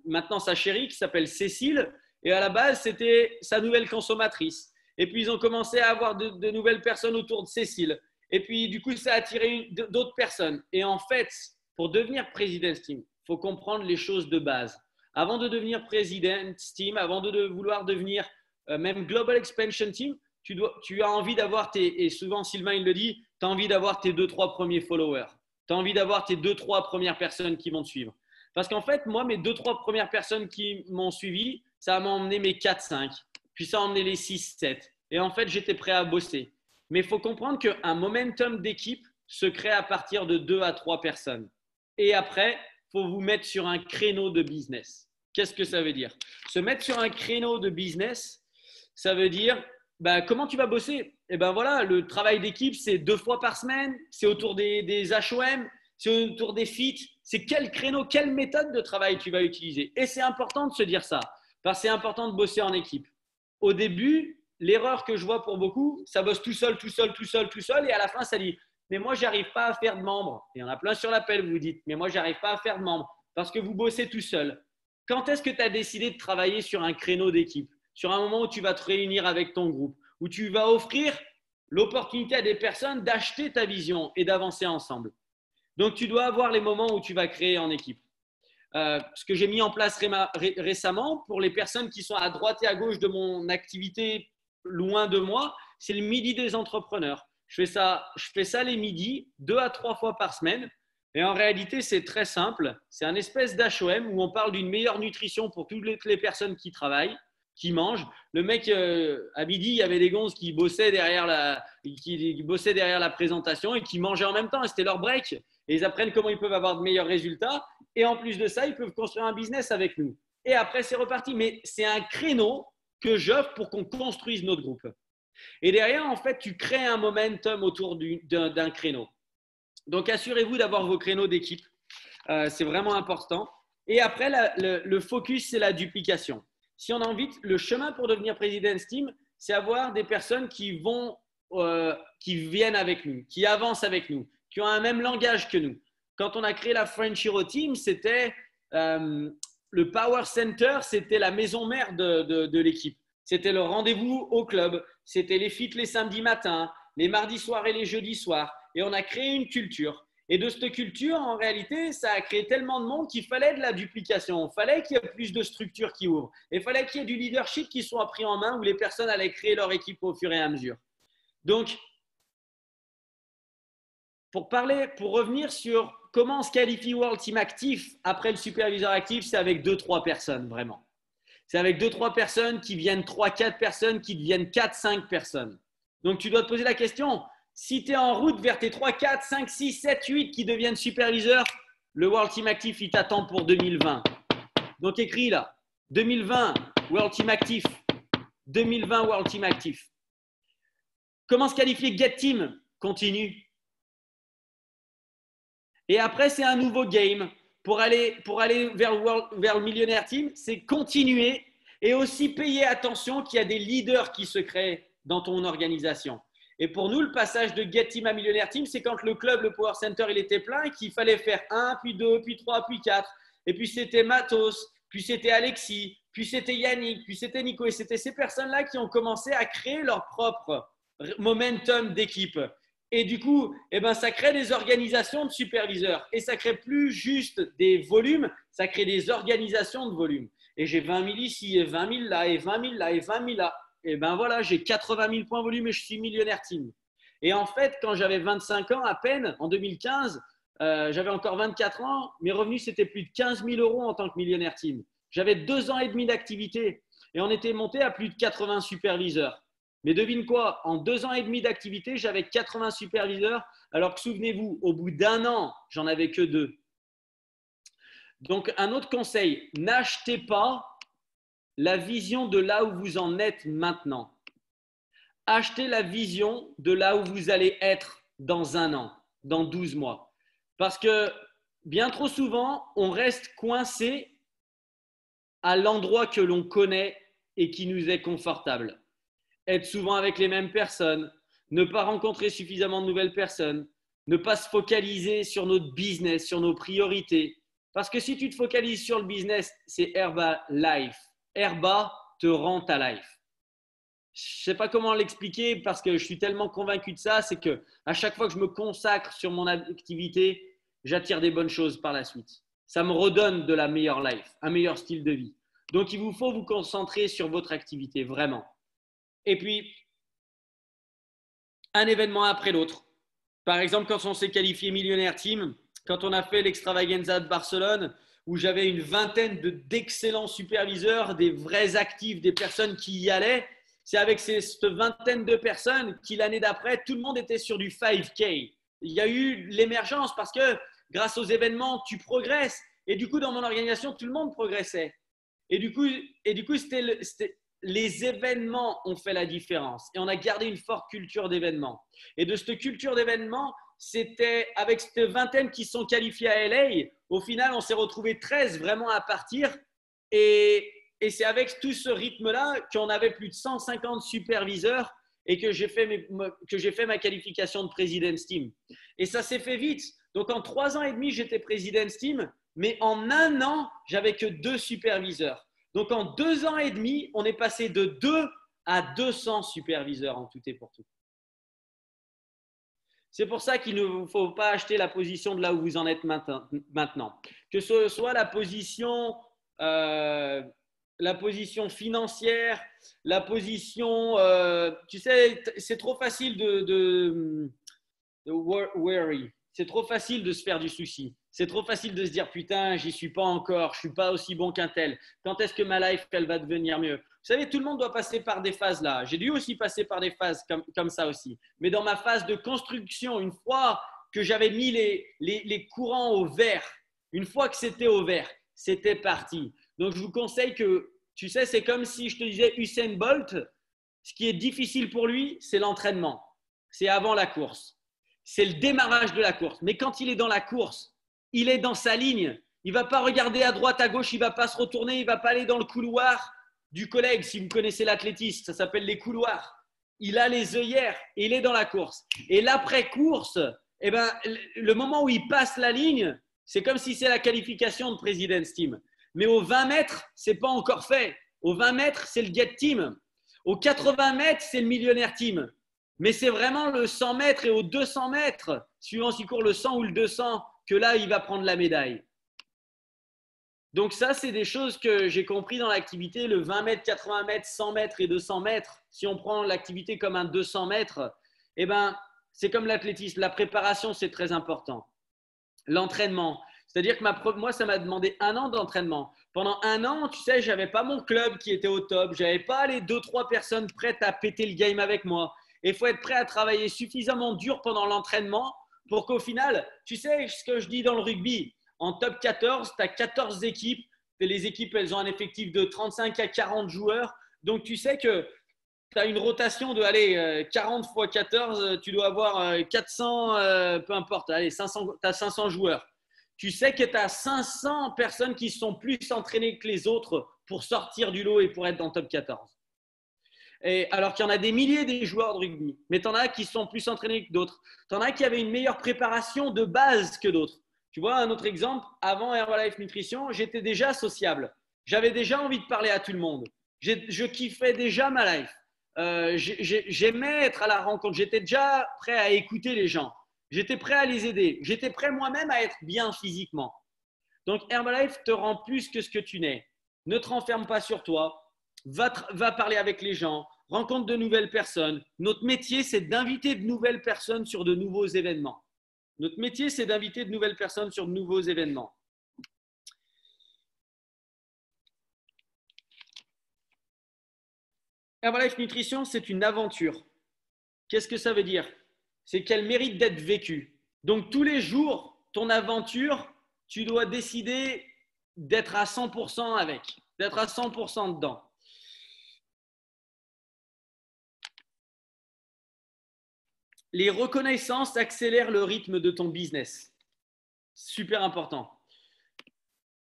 maintenant sa chérie qui s'appelle Cécile. Et à la base, c'était sa nouvelle consommatrice. Et puis ils ont commencé à avoir de nouvelles personnes autour de Cécile. Et puis du coup, ça a attiré d'autres personnes. Et en fait, pour devenir President's Team, il faut comprendre les choses de base. Avant de devenir President's Team, avant de vouloir devenir même Global Expansion Team, tu as envie d'avoir et souvent Sylvain il le dit, tu as envie d'avoir tes 2-3 premiers followers. Tu as envie d'avoir tes 2-3 premières personnes qui vont te suivre. Parce qu'en fait, moi, mes 2-3 premières personnes qui m'ont suivi, ça m'a emmené mes 4-5. Puis ça a emmené les 6-7. Et en fait, j'étais prêt à bosser. Mais il faut comprendre qu'un momentum d'équipe se crée à partir de 2 à 3 personnes. Et après, il faut vous mettre sur un créneau de business. Qu'est-ce que ça veut dire? Se mettre sur un créneau de business, ça veut dire comment tu vas bosser? Eh ben voilà, le travail d'équipe, c'est 2 fois par semaine, c'est autour des HOM, c'est autour des FIT. C'est quel créneau, quelle méthode de travail tu vas utiliser? Et c'est important de se dire ça, parce que c'est important de bosser en équipe. Au début, l'erreur que je vois pour beaucoup, ça bosse tout seul, et à la fin, ça dit « mais moi, j'arrive pas à faire de membres ». Il y en a plein sur l'appel, vous dites « mais moi, j'arrive pas à faire de membres » parce que vous bossez tout seul. Quand est-ce que tu as décidé de travailler sur un créneau d'équipe? Sur un moment où tu vas te réunir avec ton groupe, où tu vas offrir l'opportunité à des personnes d'acheter ta vision et d'avancer ensemble. Donc, tu dois avoir les moments où tu vas créer en équipe. Ce que j'ai mis en place récemment pour les personnes qui sont à droite et à gauche de mon activité loin de moi, c'est le midi des entrepreneurs. Je fais ça les midis, 2 à 3 fois par semaine. Et en réalité, c'est très simple. C'est un espèce d'HOM où on parle d'une meilleure nutrition pour toutes les personnes qui travaillent, qui mangent. Le mec, à midi, il y avait des gonzes qui bossaient derrière la présentation et qui mangeaient en même temps. Et c'était leur break. Et ils apprennent comment ils peuvent avoir de meilleurs résultats. Et en plus de ça, ils peuvent construire un business avec nous. Et après, c'est reparti. Mais c'est un créneau que j'offre pour qu'on construise notre groupe. Et derrière, en fait, tu crées un momentum autour d'un créneau. Donc, assurez-vous d'avoir vos créneaux d'équipe. C'est vraiment important. Et après, le focus, c'est la duplication. Si on a envie, le chemin pour devenir President's Team, c'est avoir des personnes qui viennent avec nous, qui avancent avec nous, qui ont un même langage que nous. Quand on a créé la French Hero Team, c'était le Power Center, c'était la maison mère de l'équipe. C'était le rendez-vous au club, c'était les feats les samedis matins, les mardis soirs et les jeudis soirs. Et on a créé une culture. Et de cette culture, en réalité, ça a créé tellement de monde qu'il fallait de la duplication. Il fallait qu'il y ait plus de structures qui ouvrent. Et il fallait qu'il y ait du leadership qui soit pris en main où les personnes allaient créer leur équipe au fur et à mesure. Donc, pour revenir sur comment on se qualifie World Team Actif après le superviseur actif, c'est avec 2-3 personnes, vraiment. C'est avec 2-3 personnes qui viennent 3-4 personnes, qui deviennent 4-5 personnes. Donc, tu dois te poser la question, si tu es en route vers tes 3, 4, 5, 6, 7, 8 qui deviennent superviseurs, le World Team Actif, il t'attend pour 2020. Donc, écris là, 2020, World Team Actif. 2020, World Team Actif. Comment se qualifier Get Team? Continue. Et après, c'est un nouveau game. Pour aller vers le Millionaire Team, c'est continuer et aussi payer attention qu'il y a des leaders qui se créent dans ton organisation. Et pour nous, le passage de Get Team à Millionaire Team, c'est quand le club, le Power Center, il était plein et qu'il fallait faire 1, puis 2, puis 3, puis 4. Et puis c'était Matos, puis c'était Alexis, puis c'était Yannick, puis c'était Nico. Et c'était ces personnes-là qui ont commencé à créer leur propre momentum d'équipe. Et du coup, ça crée des organisations de superviseurs. Et ça ne crée plus juste des volumes, ça crée des organisations de volumes. Et j'ai 20 000 ici, et 20 000 là, et 20 000 là, et 20 000 là. Et voilà, j'ai 80 000 points volume et je suis millionnaire team. Et en fait, quand j'avais 25 ans à peine, en 2015, j'avais encore 24 ans, mes revenus, c'était plus de 15 000 € en tant que millionnaire team. J'avais 2 ans et demi d'activité et on était monté à plus de 80 superviseurs. Mais devine quoi, en 2 ans et demi d'activité, j'avais 80 superviseurs, alors que souvenez-vous, au bout d'1 an, j'en avais que 2. Donc, un autre conseil, n'achetez pas la vision de là où vous en êtes maintenant. Achetez la vision de là où vous allez être dans 1 an, dans 12 mois. Parce que bien trop souvent, on reste coincé à l'endroit que l'on connaît et qui nous est confortable. Être souvent avec les mêmes personnes, ne pas rencontrer suffisamment de nouvelles personnes, ne pas se focaliser sur notre business, sur nos priorités. Parce que si tu te focalises sur le business, c'est Herbalife. Herba te rend ta life. Je ne sais pas comment l'expliquer parce que je suis tellement convaincu de ça, c'est que à chaque fois que je me consacre sur mon activité, j'attire des bonnes choses par la suite. Ça me redonne de la meilleure life, un meilleur style de vie. Donc, il vous faut vous concentrer sur votre activité, vraiment. Et puis, un événement après l'autre. Par exemple, quand on s'est qualifié millionnaire team, quand on a fait l'extravaganza de Barcelone, où j'avais une vingtaine d'excellents superviseurs, des vrais actifs, des personnes qui y allaient, c'est avec cette vingtaine de personnes qui, l'année d'après, tout le monde était sur du 5K. Il y a eu l'émergence parce que grâce aux événements, tu progresses. Et du coup, dans mon organisation, tout le monde progressait. Et du coup les événements ont fait la différence. Et on a gardé une forte culture d'événements. Et de cette culture d'événements, c'était avec cette vingtaine qui sont qualifiés à LA. Au final, on s'est retrouvé 13 vraiment à partir. Et c'est avec tout ce rythme-là qu'on avait plus de 150 superviseurs et que j'ai fait ma qualification de President's Team. Et ça s'est fait vite. Donc, en 3 ans et demi, j'étais President's Team, mais en 1 an, j'avais que 2 superviseurs. Donc, en 2 ans et demi, on est passé de 2 à 200 superviseurs en tout et pour tout. C'est pour ça qu'il ne faut pas acheter la position de là où vous en êtes maintenant. Que ce soit la position financière, la position… tu sais, c'est trop facile de worry. C'est trop facile de se faire du souci. C'est trop facile de se dire « Putain, j'y suis pas encore, je suis pas aussi bon qu'un tel. Quand est-ce que ma life, elle va devenir mieux ?» Vous savez, tout le monde doit passer par des phases là. J'ai dû aussi passer par des phases comme ça aussi. Mais dans ma phase de construction, une fois que j'avais mis les courants au vert, une fois que c'était au vert, c'était parti. Donc, je vous conseille que, tu sais, c'est comme si je te disais Usain Bolt, ce qui est difficile pour lui, c'est l'entraînement. C'est avant la course. C'est le démarrage de la course. Mais quand il est dans la course, il est dans sa ligne. Il ne va pas regarder à droite, à gauche, il ne va pas se retourner, il ne va pas aller dans le couloir du collègue. Si vous connaissez l'athlétisme, ça s'appelle les couloirs. Il a les œillères et il est dans la course. Et l'après-course, le moment où il passe la ligne, c'est comme si c'est la qualification de President's Team. Mais aux 20 mètres, ce n'est pas encore fait. Aux 20 mètres, c'est le Get Team. Aux 80 mètres, c'est le Millionnaire Team. Mais c'est vraiment le 100 mètres et aux 200 mètres, suivant s'il court le 100 ou le 200, que là, il va prendre la médaille. Donc ça, c'est des choses que j'ai compris dans l'activité. Le 20 mètres, 80 mètres, 100 mètres et 200 mètres, si on prend l'activité comme un 200 mètres, c'est comme l'athlétisme. La préparation, c'est très important. L'entraînement. C'est-à-dire que moi, ça m'a demandé 1 an d'entraînement. Pendant 1 an, tu sais, je n'avais pas mon club qui était au top. Je n'avais pas les 2-3 personnes prêtes à péter le game avec moi. Et il faut être prêt à travailler suffisamment dur pendant l'entraînement pour qu'au final, tu sais ce que je dis dans le rugby, en top 14, tu as 14 équipes. Et les équipes, elles ont un effectif de 35 à 40 joueurs. Donc, tu sais que tu as une rotation de 40 x 14, tu dois avoir 400, peu importe, allez, 500, tu as 500 joueurs. Tu sais que tu as 500 personnes qui sont plus entraînées que les autres pour sortir du lot et pour être dans le top 14. Et alors qu'il y en a des milliers des joueurs de rugby, mais tu en as qui sont plus entraînés que d'autres. Tu en as qui avaient une meilleure préparation de base que d'autres. Tu vois, un autre exemple, avant Herbalife Nutrition, j'étais déjà sociable. J'avais déjà envie de parler à tout le monde. Je kiffais déjà ma life. J'aimais être à la rencontre. J'étais déjà prêt à écouter les gens. J'étais prêt à les aider. J'étais prêt moi-même à être bien physiquement. Donc, Herbalife te rend plus que ce que tu n'es. Ne te renferme pas sur toi. Va parler avec les gens. Rencontre de nouvelles personnes. Notre métier, c'est d'inviter de nouvelles personnes sur de nouveaux événements. Notre métier, c'est d'inviter de nouvelles personnes sur de nouveaux événements. Herbalife Nutrition, c'est une aventure. Qu'est-ce que ça veut dire? C'est qu'elle mérite d'être vécue. Donc, tous les jours, ton aventure, tu dois décider d'être à 100% avec, d'être à 100% dedans. Les reconnaissances accélèrent le rythme de ton business. Super important.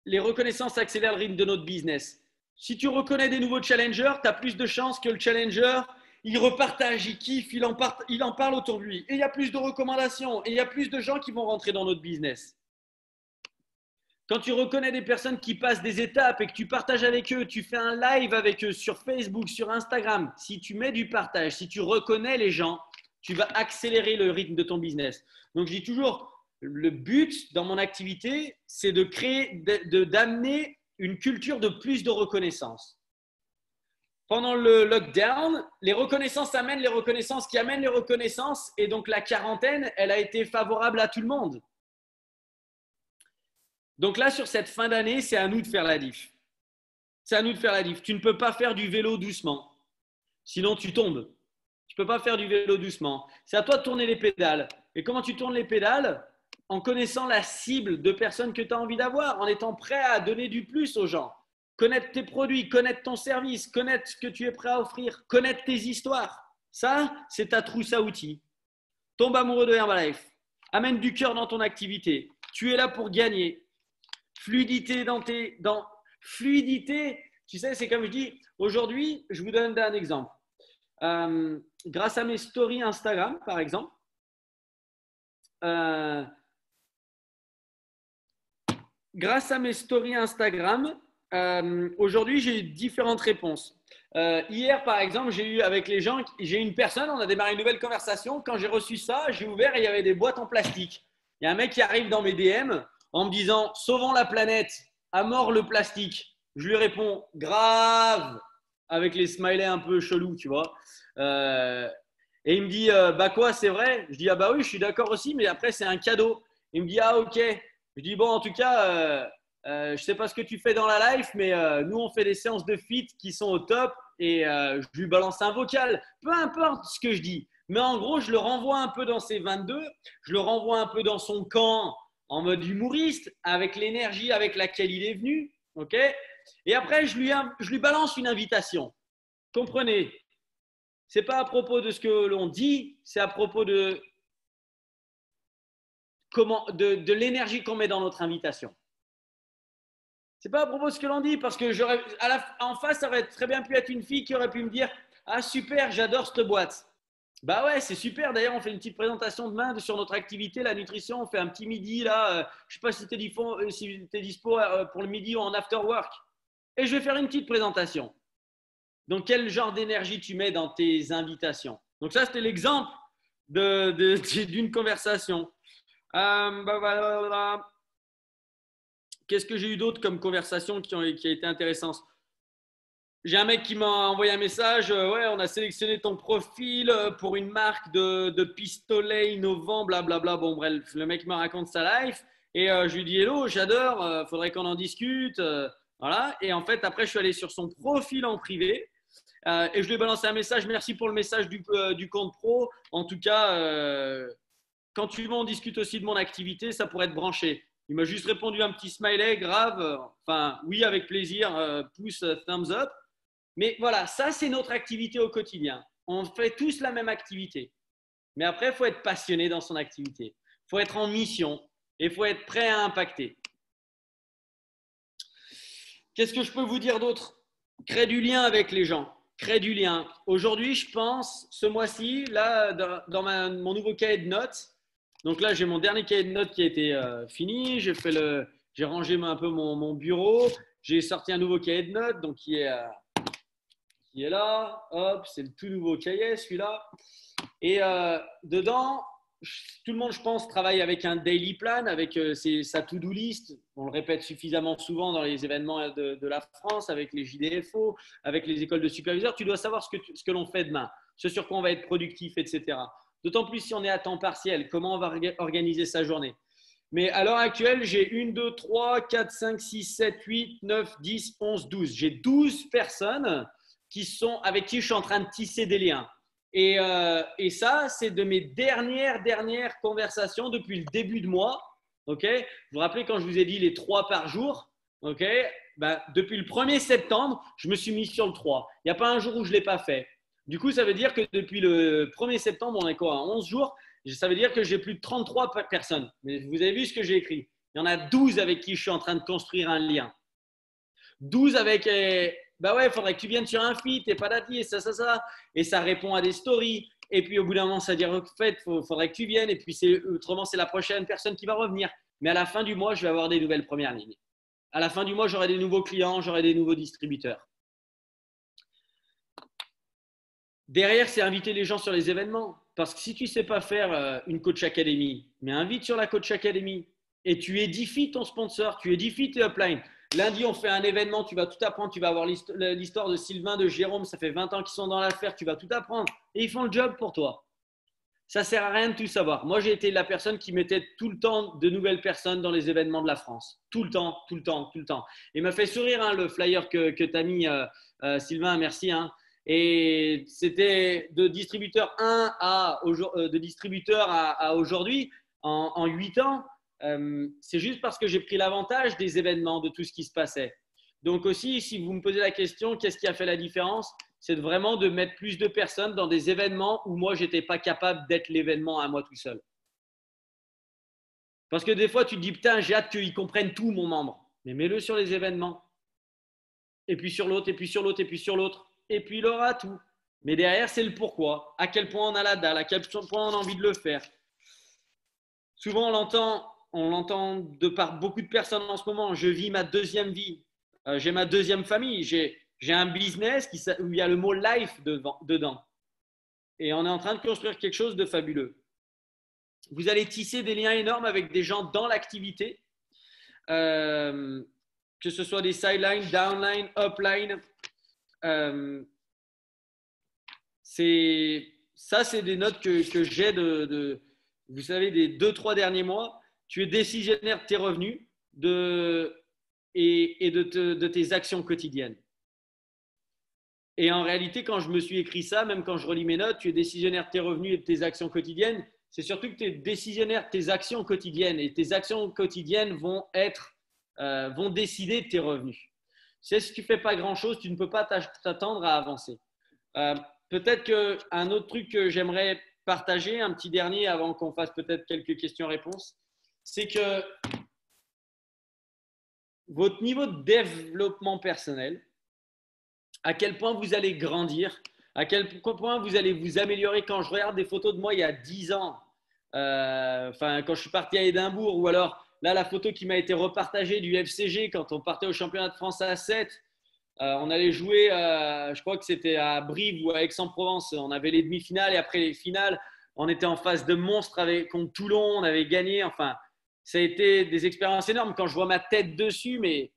Les reconnaissances accélèrent le rythme de notre business. Si tu reconnais des nouveaux challengers, tu as plus de chances que le challenger, il repartage, il kiffe, il en parle autour de lui. Et il y a plus de recommandations, et il y a plus de gens qui vont rentrer dans notre business. Quand tu reconnais des personnes qui passent des étapes et que tu partages avec eux, tu fais un live avec eux sur Facebook, sur Instagram, si tu mets du partage, si tu reconnais les gens, tu vas accélérer le rythme de ton business. Donc, je dis toujours, le but dans mon activité, c'est de créer, d'amener une culture de plus de reconnaissance. Pendant le lockdown, les reconnaissances amènent les reconnaissances qui amènent les reconnaissances. Et donc, la quarantaine, elle a été favorable à tout le monde. Donc là, sur cette fin d'année, c'est à nous de faire la diff. C'est à nous de faire la diff. Tu ne peux pas faire du vélo doucement. Sinon, tu tombes. Tu ne peux pas faire du vélo doucement. C'est à toi de tourner les pédales. Et comment tu tournes les pédales? En connaissant la cible de personnes que tu as envie d'avoir, en étant prêt à donner du plus aux gens. Connaître tes produits, connaître ton service, connaître ce que tu es prêt à offrir, connaître tes histoires. Ça, c'est ta trousse à outils. Tombe amoureux de Herbalife. Amène du cœur dans ton activité. Tu es là pour gagner. Fluidité fluidité, tu sais, c'est comme je dis, aujourd'hui, je vous donne un exemple. Grâce à mes stories Instagram, par exemple, aujourd'hui, j'ai eu différentes réponses. Hier, par exemple, j'ai eu avec les gens, j'ai une personne, on a démarré une nouvelle conversation. Quand j'ai reçu ça, j'ai ouvert et il y avait des boîtes en plastique. Il y a un mec qui arrive dans mes DM en me disant « Sauvons la planète, à mort le plastique ». Je lui réponds « Grave » avec les smileys un peu chelous, tu vois. Et il me dit « Bah quoi, c'est vrai ?» Je dis « Ah bah oui, je suis d'accord aussi, mais après, c'est un cadeau. » Il me dit « Ah ok. » Je dis « Bon, en tout cas… je ne sais pas ce que tu fais dans la life, mais nous, on fait des séances de fit qui sont au top et je lui balance un vocal. Peu importe ce que je dis. Mais en gros, je le renvoie un peu dans ses 22. Je le renvoie un peu dans son camp en mode humoriste, avec l'énergie avec laquelle il est venu. Okay, et après, je lui balance une invitation. Comprenez, ce n'est pas à propos de ce que l'on dit, c'est à propos de l'énergie qu'on met dans notre invitation. C'est pas à propos de ce que l'on dit, parce que en face, ça aurait très bien pu être une fille qui aurait pu me dire « Ah super, j'adore cette boîte ». Bah ouais, c'est super. D'ailleurs, on fait une petite présentation demain sur notre activité, la nutrition. On fait un petit midi là. Je sais pas si tu es dispo pour le midi ou en after work. Et je vais faire une petite présentation. Donc, quel genre d'énergie tu mets dans tes invitations? Donc ça, c'était l'exemple d'une conversation. Qu'est-ce que j'ai eu d'autre comme conversation qui a été intéressante? J'ai un mec qui m'a envoyé un message. Ouais, on a sélectionné ton profil pour une marque de pistolets innovants, blablabla. Bon, bref, le mec me raconte sa life. Et je lui dis hello, j'adore, faudrait qu'on en discute. Voilà. Et en fait, après, je suis allé sur son profil en privé et je lui ai balancé un message. Merci pour le message du compte pro. En tout cas, quand tu veux, on discute aussi de mon activité, ça pourrait être branché. Il m'a juste répondu un petit smiley grave. Enfin, oui, avec plaisir, pouce, thumbs up. Mais voilà, ça, c'est notre activité au quotidien. On fait tous la même activité. Mais après, il faut être passionné dans son activité. Il faut être en mission et il faut être prêt à impacter. Qu'est-ce que je peux vous dire d'autre? Crée du lien avec les gens. crée du lien. Aujourd'hui, je pense, ce mois-ci, là, dans mon nouveau cahier de notes, donc là, j'ai mon dernier cahier de notes qui a été fini. J'ai rangé un peu mon bureau. J'ai sorti un nouveau cahier de notes, donc qui est là. Hop, c'est le tout nouveau cahier, celui-là. Et dedans, tout le monde, je pense, travaille avec un daily plan, avec sa to-do list. On le répète suffisamment souvent dans les événements de la France, avec les JDFO, avec les écoles de superviseurs. Tu dois savoir ce que l'on fait demain, ce sur quoi on va être productif, etc. D'autant plus si on est à temps partiel, comment on va organiser sa journée. Mais à l'heure actuelle, j'ai 1, 2, 3, 4, 5, 6, 7, 8, 9, 10, 11, 12. J'ai 12 personnes avec qui je suis en train de tisser des liens. Et ça, c'est de mes dernières conversations depuis le début de mois. Okay, vous vous rappelez quand je vous ai dit les 3 par jour, okay, depuis le 1er septembre, je me suis mis sur le 3. Il n'y a pas un jour où je ne l'ai pas fait. Du coup, ça veut dire que depuis le 1er septembre, on est quoi, à 11 jours, ça veut dire que j'ai plus de 33 personnes. Mais vous avez vu ce que j'ai écrit. Il y en a 12 avec qui je suis en train de construire un lien. 12 avec… bah ouais, il faudrait que tu viennes sur un feed et patati et ça. Et ça répond à des stories. Et puis au bout d'un moment, ça dit en fait, il faudrait que tu viennes. Et puis autrement, c'est la prochaine personne qui va revenir. Mais à la fin du mois, je vais avoir des nouvelles premières lignes. À la fin du mois, j'aurai des nouveaux clients, j'aurai des nouveaux distributeurs. Derrière, c'est inviter les gens sur les événements. Parce que si tu ne sais pas faire une Coach Academy, mais invite sur la Coach Academy et tu édifies ton sponsor, tu édifies tes uplines. Lundi, on fait un événement, tu vas tout apprendre. Tu vas avoir l'histoire de Sylvain, de Jérôme. Ça fait 20 ans qu'ils sont dans l'affaire. Tu vas tout apprendre. Et ils font le job pour toi. Ça ne sert à rien de tout savoir. Moi, j'ai été la personne qui mettait tout le temps de nouvelles personnes dans les événements de la France. Tout le temps. Et il m'a fait sourire le flyer que tu as mis, Sylvain. Merci. Et c'était de distributeur 1 à aujourd'hui en 8 ans. C'est juste parce que j'ai pris l'avantage des événements, de tout ce qui se passait. Donc aussi, si vous me posez la question, qu'est-ce qui a fait la différence? C'est vraiment de mettre plus de personnes dans des événements où moi, je n'étais pas capable d'être l'événement à moi tout seul. Parce que des fois, tu te dis, putain, j'ai hâte qu'ils comprennent tout, mon membre. Mais mets-le sur les événements. Et puis sur l'autre, et puis sur l'autre, et puis sur l'autre. Et puis il aura tout. Mais derrière, c'est le pourquoi. À quel point on a la dalle, à quel point on a envie de le faire. Souvent, on l'entend de par beaucoup de personnes en ce moment. Je vis ma deuxième vie. J'ai ma deuxième famille. J'ai un business où il y a le mot life dedans. Et on est en train de construire quelque chose de fabuleux. Vous allez tisser des liens énormes avec des gens dans l'activité, que ce soit des sidelines, downline, upline. C'est des notes que j'ai vous savez, des 2-3 derniers mois. Tu es décisionnaire de tes revenus et de tes actions quotidiennes. Et en réalité, quand je me suis écrit ça, même quand je relis mes notes, tu es décisionnaire de tes revenus et de tes actions quotidiennes. C'est surtout que tu es décisionnaire de tes actions quotidiennes et tes actions quotidiennes vont décider de tes revenus. Si tu ne fais pas grand-chose, tu ne peux pas t'attendre à avancer. Peut-être qu'un autre truc que j'aimerais partager, un petit dernier avant qu'on fasse peut-être quelques questions-réponses, c'est que votre niveau de développement personnel, à quel point vous allez grandir, à quel point vous allez vous améliorer. Quand je regarde des photos de moi il y a 10 ans, quand je suis parti à Édimbourg, ou alors là, la photo qui m'a été repartagée du FCG quand on partait au championnat de France à 7, on allait jouer, je crois que c'était à Brive ou à Aix-en-Provence. On avait les demi-finales et après les finales, on était en phase de monstre contre Toulon, on avait gagné. Enfin, ça a été des expériences énormes. Quand je vois ma tête dessus, mais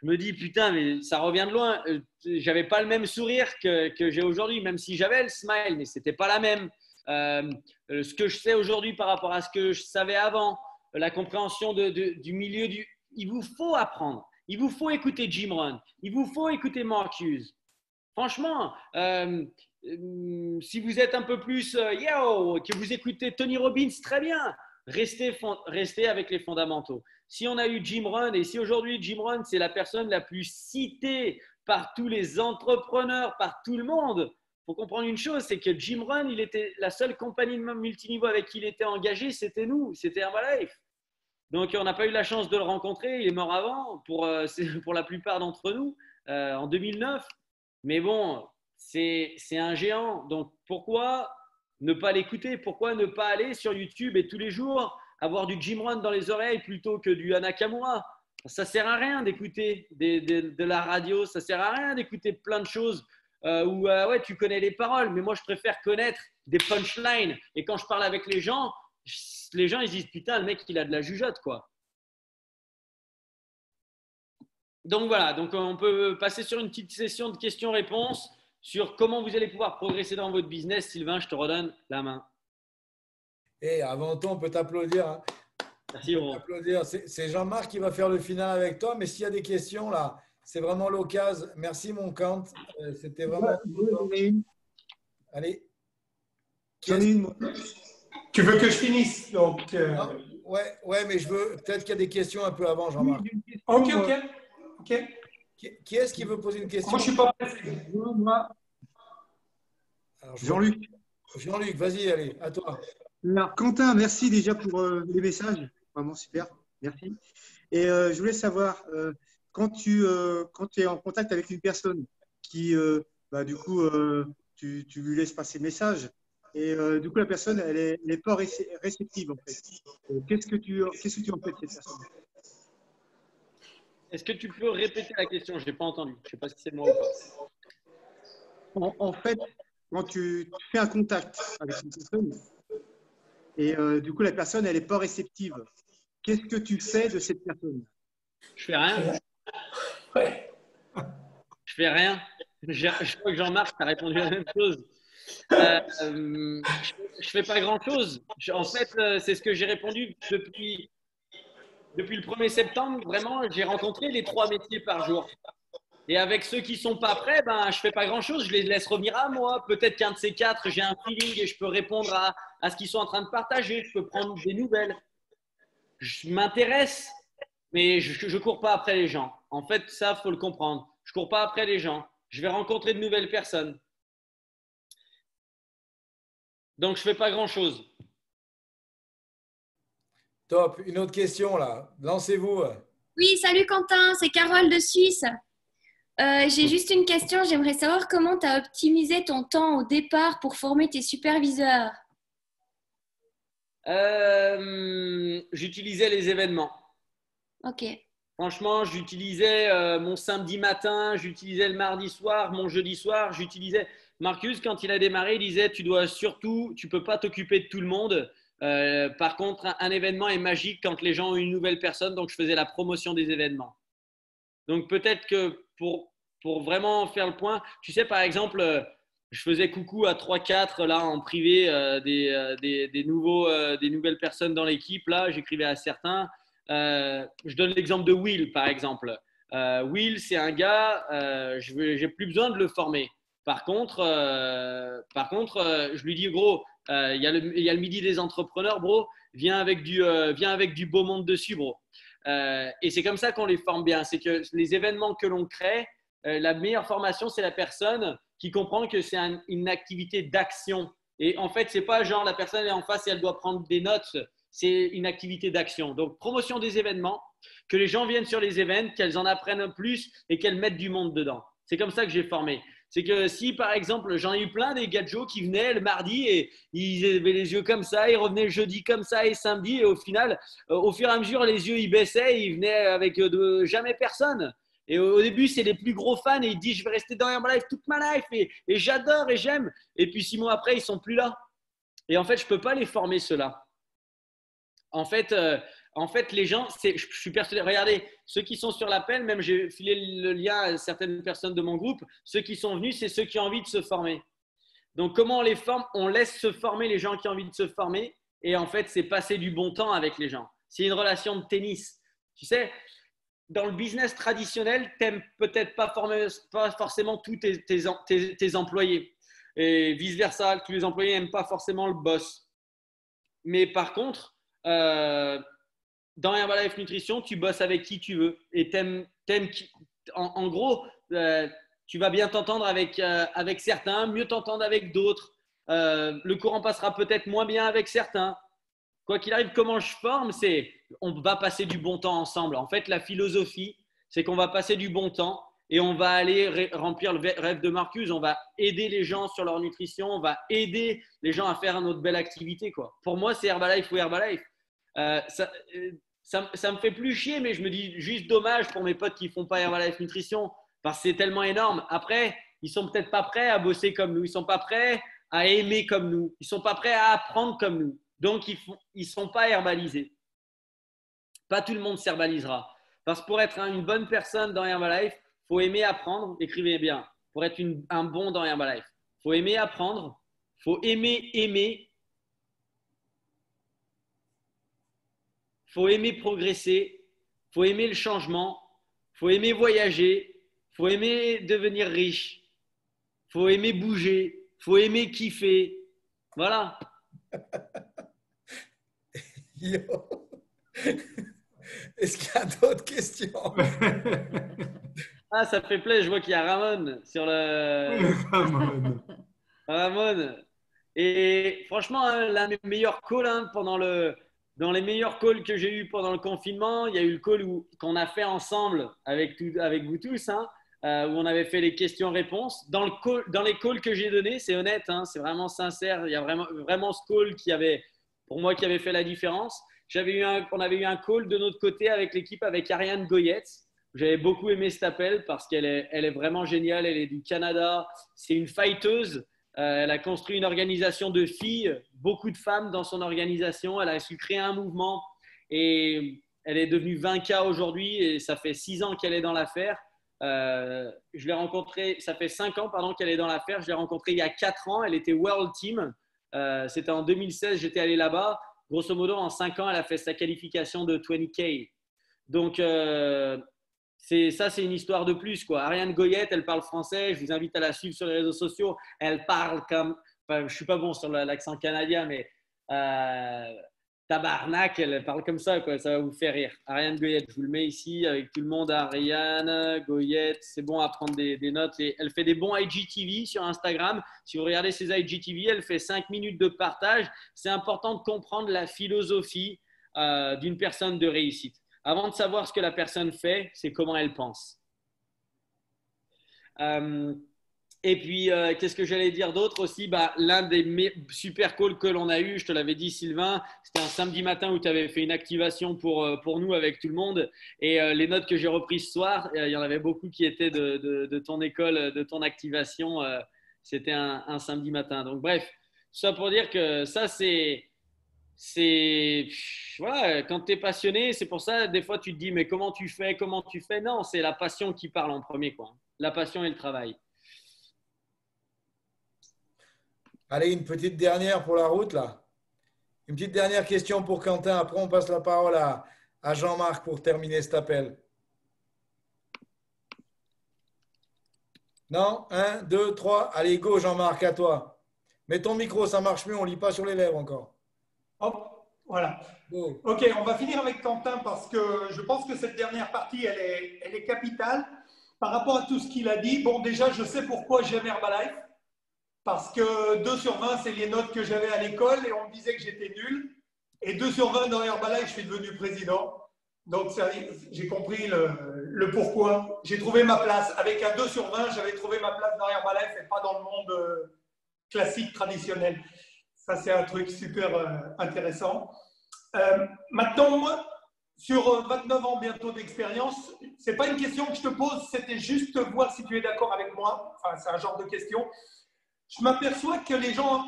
je me dis, putain, mais ça revient de loin. J'avais pas le même sourire que j'ai aujourd'hui, même si j'avais le smile, mais c'était pas la même. Ce que je sais aujourd'hui par rapport à ce que je savais avant, la compréhension du milieu, il vous faut apprendre. Il vous faut écouter Jim Rohn. Il vous faut écouter Mark Hughes. Franchement, si vous êtes un peu plus que vous écoutez Tony Robbins, très bien. Restez avec les fondamentaux. Si on a eu Jim Rohn et si aujourd'hui Jim Rohn, c'est la personne la plus citée par tous les entrepreneurs, par tout le monde, il faut comprendre une chose, c'est que Jim Rohn, il était la seule compagnie de multiniveau avec qui il était engagé, c'était nous, c'était Herbalife. Donc, on n'a pas eu la chance de le rencontrer. Il est mort avant pour la plupart d'entre nous, en 2009. Mais bon, c'est un géant. Donc, pourquoi ne pas l'écouter? Pourquoi ne pas aller sur YouTube et tous les jours avoir du Jim Rohn dans les oreilles plutôt que du Nakamura? Ça ne sert à rien d'écouter de la radio. Ça ne sert à rien d'écouter plein de choses où ouais, tu connais les paroles. Mais moi, je préfère connaître des punchlines. Et quand je parle avec les gens, ils disent « Putain, le mec, il a de la jugeote, quoi ». Donc voilà, donc on peut passer sur une petite session de questions-réponses sur comment vous allez pouvoir progresser dans votre business. Sylvain, je te redonne la main. Et avant tout, on peut t'applaudir. Hein. Merci, Ron. C'est Jean-Marc qui va faire le final avec toi, mais s'il y a des questions là, c'est vraiment l'occasion. Merci mon Kant, c'était vraiment… Allez. J'en ai une, moi. Tu veux que je finisse donc, ouais, mais je veux… Peut-être qu'il y a des questions un peu avant, Jean-Marc. Ok. Qui est-ce qui veut poser une question? Moi, je ne suis pas pressé. Moi. Jean-Luc. Jean-Luc, vas-y, allez, à toi. Alors, Quentin, merci déjà pour les messages. Vraiment super, merci. Et je voulais savoir, quand tu es en contact avec une personne qui, du coup, tu lui laisses passer le message, et du coup, la personne, elle n'est pas réceptive, en fait. Qu'est-ce que tu en fais de cette personne? Est-ce que tu peux répéter la question? Je n'ai pas entendu. Je ne sais pas si c'est moi ou pas. En fait, quand tu fais un contact avec une personne, et du coup, la personne, elle n'est pas réceptive, qu'est-ce que tu fais de cette personne? Je fais rien. Je fais rien. Je crois que Jean-Marc a répondu la même chose. Je fais pas grand-chose. En fait, c'est ce que j'ai répondu depuis le 1er septembre. Vraiment, j'ai rencontré les 3 métiers par jour. Et avec ceux qui ne sont pas prêts, je ne fais pas grand-chose. Je les laisse revenir à moi. Peut-être qu'un de ces 4, j'ai un feeling et je peux répondre à ce qu'ils sont en train de partager. Je peux prendre des nouvelles. Je m'intéresse, mais je ne cours pas après les gens. En fait, ça, il faut le comprendre. Je ne cours pas après les gens. Je vais rencontrer de nouvelles personnes. Donc, je ne fais pas grand-chose. Top. Une autre question, là. Lancez-vous. Oui, salut Quentin, c'est Carole de Suisse. J'ai juste une question. J'aimerais savoir comment tu as optimisé ton temps au départ pour former tes superviseurs. J'utilisais les événements. Ok. Franchement, j'utilisais mon samedi matin, j'utilisais le mardi soir, mon jeudi soir, j'utilisais… Marcus, quand il a démarré, il disait « Tu ne peux pas t'occuper de tout le monde. Par contre, un événement est magique quand les gens ont une nouvelle personne. » Donc, je faisais la promotion des événements. Donc, peut-être que pour vraiment faire le point, tu sais, par exemple, je faisais coucou à 3-4 là en privé des nouvelles personnes dans l'équipe. Là, j'écrivais à certains. Je donne l'exemple de Will, par exemple. Will, c'est un gars, je n'ai plus besoin de le former. Par contre, je lui dis, gros, il y a le midi des entrepreneurs, bro. Viens avec du beau monde dessus, bro. Et c'est comme ça qu'on les forme bien. C'est que les événements que l'on crée, la meilleure formation, c'est la personne qui comprend que c'est une activité d'action. Et en fait, c'est pas genre la personne est en face et elle doit prendre des notes. C'est une activité d'action. Donc, promotion des événements, que les gens viennent sur les événements, qu'elles en apprennent plus et qu'elles mettent du monde dedans. C'est comme ça que j'ai formé. C'est que si, par exemple, j'en ai eu plein des gadgets qui venaient le mardi et ils avaient les yeux comme ça, ils revenaient le jeudi comme ça et samedi. Et au final, au fur et à mesure, les yeux, ils baissaient et ils venaient avec jamais personne. Et au début, c'est les plus gros fans et ils disent « Je vais rester dans Herbalife toute ma life et j'adore et j'aime. » Et puis 6 mois après, ils ne sont plus là. Et en fait, je ne peux pas les former, ceux-là. En fait, les gens, je suis persuadé, regardez, ceux qui sont sur l'appel, même j'ai filé le lien à certaines personnes de mon groupe, ceux qui sont venus, c'est ceux qui ont envie de se former. Donc, comment on les forme? On laisse se former les gens qui ont envie de se former et en fait, c'est passer du bon temps avec les gens. C'est une relation de tennis. Tu sais, dans le business traditionnel, tu n'aimes peut-être pas forcément tous tes employés et vice-versa, tous les employés n'aiment pas forcément le boss. Mais par contre, dans Herbalife Nutrition, tu bosses avec qui tu veux et en gros, tu vas bien t'entendre avec certains, mieux t'entendre avec d'autres. Le courant passera peut-être moins bien avec certains. Quoi qu'il arrive, comment je forme, c'est on va passer du bon temps ensemble. En fait, la philosophie, c'est qu'on va passer du bon temps et on va aller remplir le rêve de Marcus. On va aider les gens sur leur nutrition. On va aider les gens à faire une autre belle activité, quoi. Pour moi, c'est Herbalife ou Herbalife. Ça me fait plus chier, mais je me dis juste dommage pour mes potes qui font pas Herbalife Nutrition parce que c'est tellement énorme. Après, ils sont peut-être pas prêts à bosser comme nous. Ils sont pas prêts à aimer comme nous. Ils sont pas prêts à apprendre comme nous. Donc, ils sont pas herbalisés. Pas tout le monde s'herbalisera. Parce que pour être une bonne personne dans Herbalife, il faut aimer apprendre. Écrivez bien. Pour être un bon dans Herbalife, il faut aimer apprendre. Il faut aimer. Il faut aimer progresser. Il faut aimer le changement. Il faut aimer voyager. Il faut aimer devenir riche. Il faut aimer bouger. Il faut aimer kiffer. Voilà. Yo. Est-ce qu'il y a d'autres questions? Ah, ça fait plaisir. Je vois qu'il y a Ramon sur le… Ramon. Et franchement, hein, l'un des meilleurs calls dans les meilleurs calls que j'ai eu pendant le confinement, il y a eu le call qu'on a fait ensemble avec vous tous, hein, où on avait fait les questions-réponses. Dans les calls que j'ai donnés, c'est honnête, hein, c'est vraiment sincère. Il y a vraiment ce call pour moi, qui avait fait la différence. On avait eu un call de notre côté avec l'équipe, avec Ariane Goyette. J'avais beaucoup aimé cet appel parce qu'elle est vraiment géniale. Elle est du Canada. C'est une fighteuse. Elle a construit une organisation de filles, beaucoup de femmes dans son organisation. Elle a su créer un mouvement et elle est devenue 20K aujourd'hui et ça fait 6 ans qu'elle est dans l'affaire. Je l'ai rencontrée, ça fait 5 ans qu'elle est dans l'affaire. Je l'ai rencontrée il y a 4 ans. Elle était World Team. C'était en 2016, j'étais allé là-bas. Grosso modo, en 5 ans, elle a fait sa qualification de 20K. Donc, c'est une histoire de plus, quoi. Ariane Goyette, elle parle français. Je vous invite à la suivre sur les réseaux sociaux. Elle parle comme… Enfin, je ne suis pas bon sur l'accent canadien, mais tabarnak, elle parle comme ça, quoi. Ça va vous faire rire. Ariane Goyette, je vous le mets ici avec tout le monde. Ariane Goyette, c'est bon à prendre des notes. Et elle fait des bons IGTV sur Instagram. Si vous regardez ses IGTV, elle fait 5 minutes de partage. C'est important de comprendre la philosophie d'une personne de réussite. Avant de savoir ce que la personne fait, c'est comment elle pense. Et puis, qu'est-ce que j'allais dire d'autre aussi? L'un des super calls que l'on a eu, je te l'avais dit, Sylvain, c'était un samedi matin où tu avais fait une activation pour nous avec tout le monde. Et les notes que j'ai reprises ce soir, il y en avait beaucoup qui étaient de ton école, de ton activation. C'était un samedi matin. Donc, bref, ça pour dire que ça, voilà, quand tu es passionné, c'est pour ça, des fois, tu te dis, mais comment tu fais? Non, c'est la passion qui parle en premier, quoi. La passion et le travail. Allez, une petite dernière pour la route, là. Une petite dernière question pour Quentin. Après, on passe la parole à Jean-Marc pour terminer cet appel. Non? 1, 2, 3. Allez, go, Jean-Marc, à toi. Mets ton micro, ça marche mieux. On ne lit pas sur les lèvres encore. Hop, voilà. Go. Ok, on va finir avec Quentin parce que je pense que cette dernière partie, elle est capitale par rapport à tout ce qu'il a dit. Bon, déjà, je sais pourquoi j'aime Herbalife. Parce que 2 sur 20, c'est les notes que j'avais à l'école et on me disait que j'étais nul. Et 2 sur 20 dans Herbalife, je suis devenu président. Donc, j'ai compris le pourquoi. J'ai trouvé ma place. Avec un 2 sur 20, j'avais trouvé ma place dans Herbalife et pas dans le monde classique, traditionnel. Ça, c'est un truc super intéressant. Maintenant, moi, sur 29 ans bientôt d'expérience, ce n'est pas une question que je te pose, c'était juste voir si tu es d'accord avec moi. Enfin, c'est un genre de question. Je m'aperçois que les gens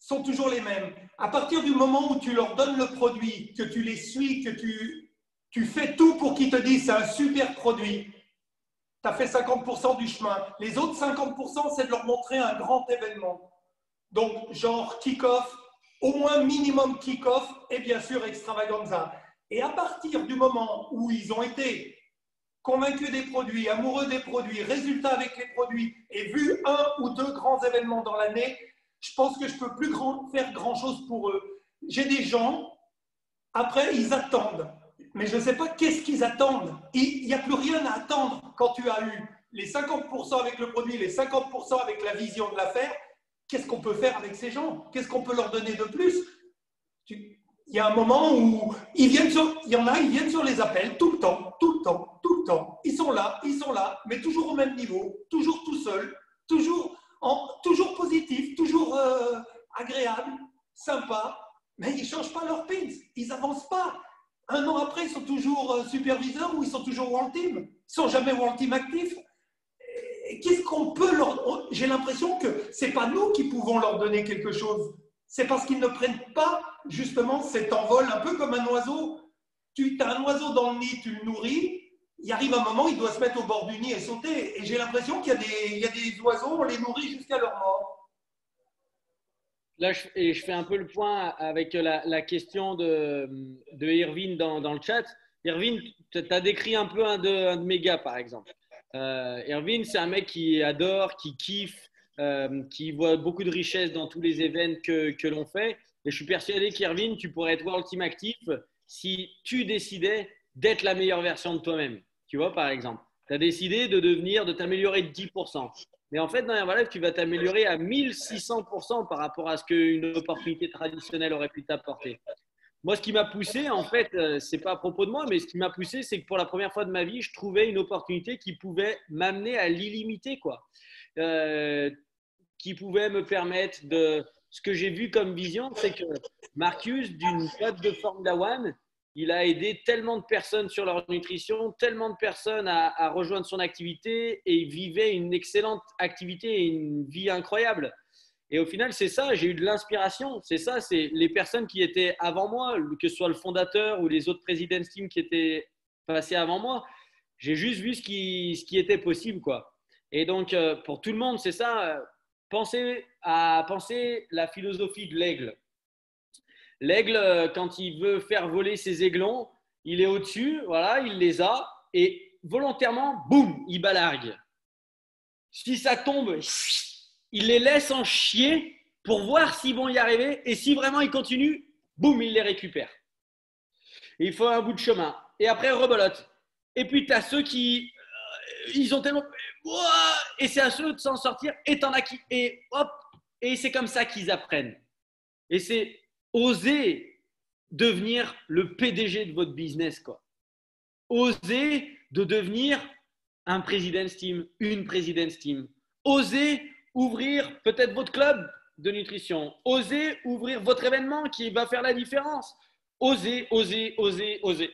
sont toujours les mêmes. À partir du moment où tu leur donnes le produit, que tu les suis, que tu fais tout pour qu'ils te disent c'est un super produit, tu as fait 50% du chemin. Les autres 50%, c'est de leur montrer un grand événement. Donc, genre kick-off, au moins minimum kick-off et bien sûr extravaganza. Et à partir du moment où ils ont été convaincus des produits, amoureux des produits, résultats avec les produits et vu 1 ou 2 grands événements dans l'année, je pense que je ne peux plus faire grand-chose pour eux. J'ai des gens, après, ils attendent. Mais je ne sais pas qu'est-ce qu'ils attendent. Il n'y a plus rien à attendre quand tu as eu les 50% avec le produit, les 50% avec la vision de l'affaire. Qu'est-ce qu'on peut faire avec ces gens? Qu'est-ce qu'on peut leur donner de plus? il y a un moment où il y en a, ils viennent sur les appels tout le temps, tout le temps, tout le temps. Ils sont là, mais toujours au même niveau, toujours tout seul, toujours positif, toujours agréable, sympa, mais ils ne changent pas leur pins, ils n'avancent pas. Un an après, ils sont toujours superviseurs ou ils sont toujours World Team. Ils ne sont jamais World Team actifs. Qu'est-ce qu'on peut leur... J'ai l'impression que ce n'est pas nous qui pouvons leur donner quelque chose. C'est parce qu'ils ne prennent pas justement cet envol, un peu comme un oiseau. Tu as un oiseau dans le nid, tu le nourris, il arrive un moment, il doit se mettre au bord du nid et sauter. Et j'ai l'impression qu'il y a des oiseaux, on les nourrit jusqu'à leur mort. Là, je fais un peu le point avec la question de Irvine dans le chat. Irvine, tu as décrit un peu un de mes gars, par exemple. Irvine, c'est un mec qui adore, qui kiffe, qui voit beaucoup de richesse dans tous les événements que l'on fait. Et je suis persuadé qu'Irvine, tu pourrais être World Team actif si tu décidais d'être la meilleure version de toi-même. Tu vois, par exemple, tu as décidé de t'améliorer de 10%. Mais en fait, dans Herbalife, tu vas t'améliorer à 1600% par rapport à ce qu'une opportunité traditionnelle aurait pu t'apporter. Moi, ce qui m'a poussé, en fait, ce n'est pas à propos de moi, mais ce qui m'a poussé, c'est que pour la première fois de ma vie, je trouvais une opportunité qui pouvait m'amener à l'illimité, quoi. Qui pouvait me permettre de… Ce que j'ai vu comme vision, c'est que Marcus, d'une boîte de Formula One, il a aidé tellement de personnes sur leur nutrition, tellement de personnes à rejoindre son activité et il vivait une excellente activité et une vie incroyable. Et au final, c'est ça, j'ai eu de l'inspiration. C'est ça, c'est les personnes qui étaient avant moi, que ce soit le fondateur ou les autres présidents team qui étaient passés avant moi. J'ai juste vu ce qui était possible, quoi. Et donc, pour tout le monde, c'est ça. Pensez la philosophie de l'aigle. L'aigle, quand il veut faire voler ses aiglons, il est au-dessus, voilà, il les a et volontairement, boum, il balargue. Si ça tombe, il les laisse en chier pour voir s'ils vont y arriver et si vraiment ils continuent, boum, il les récupère. Et il faut un bout de chemin. Et après, rebelote. Et puis, tu as ceux qui, ils ont tellement… Et c'est à ceux de s'en sortir et t'en as qui… Et hop, et c'est comme ça qu'ils apprennent. Et c'est… Osez devenir le PDG de votre business, quoi. Osez de devenir un président's team, une président's team. Osez ouvrir peut-être votre club de nutrition. Osez ouvrir votre événement qui va faire la différence. Osez, osez, osez, osez.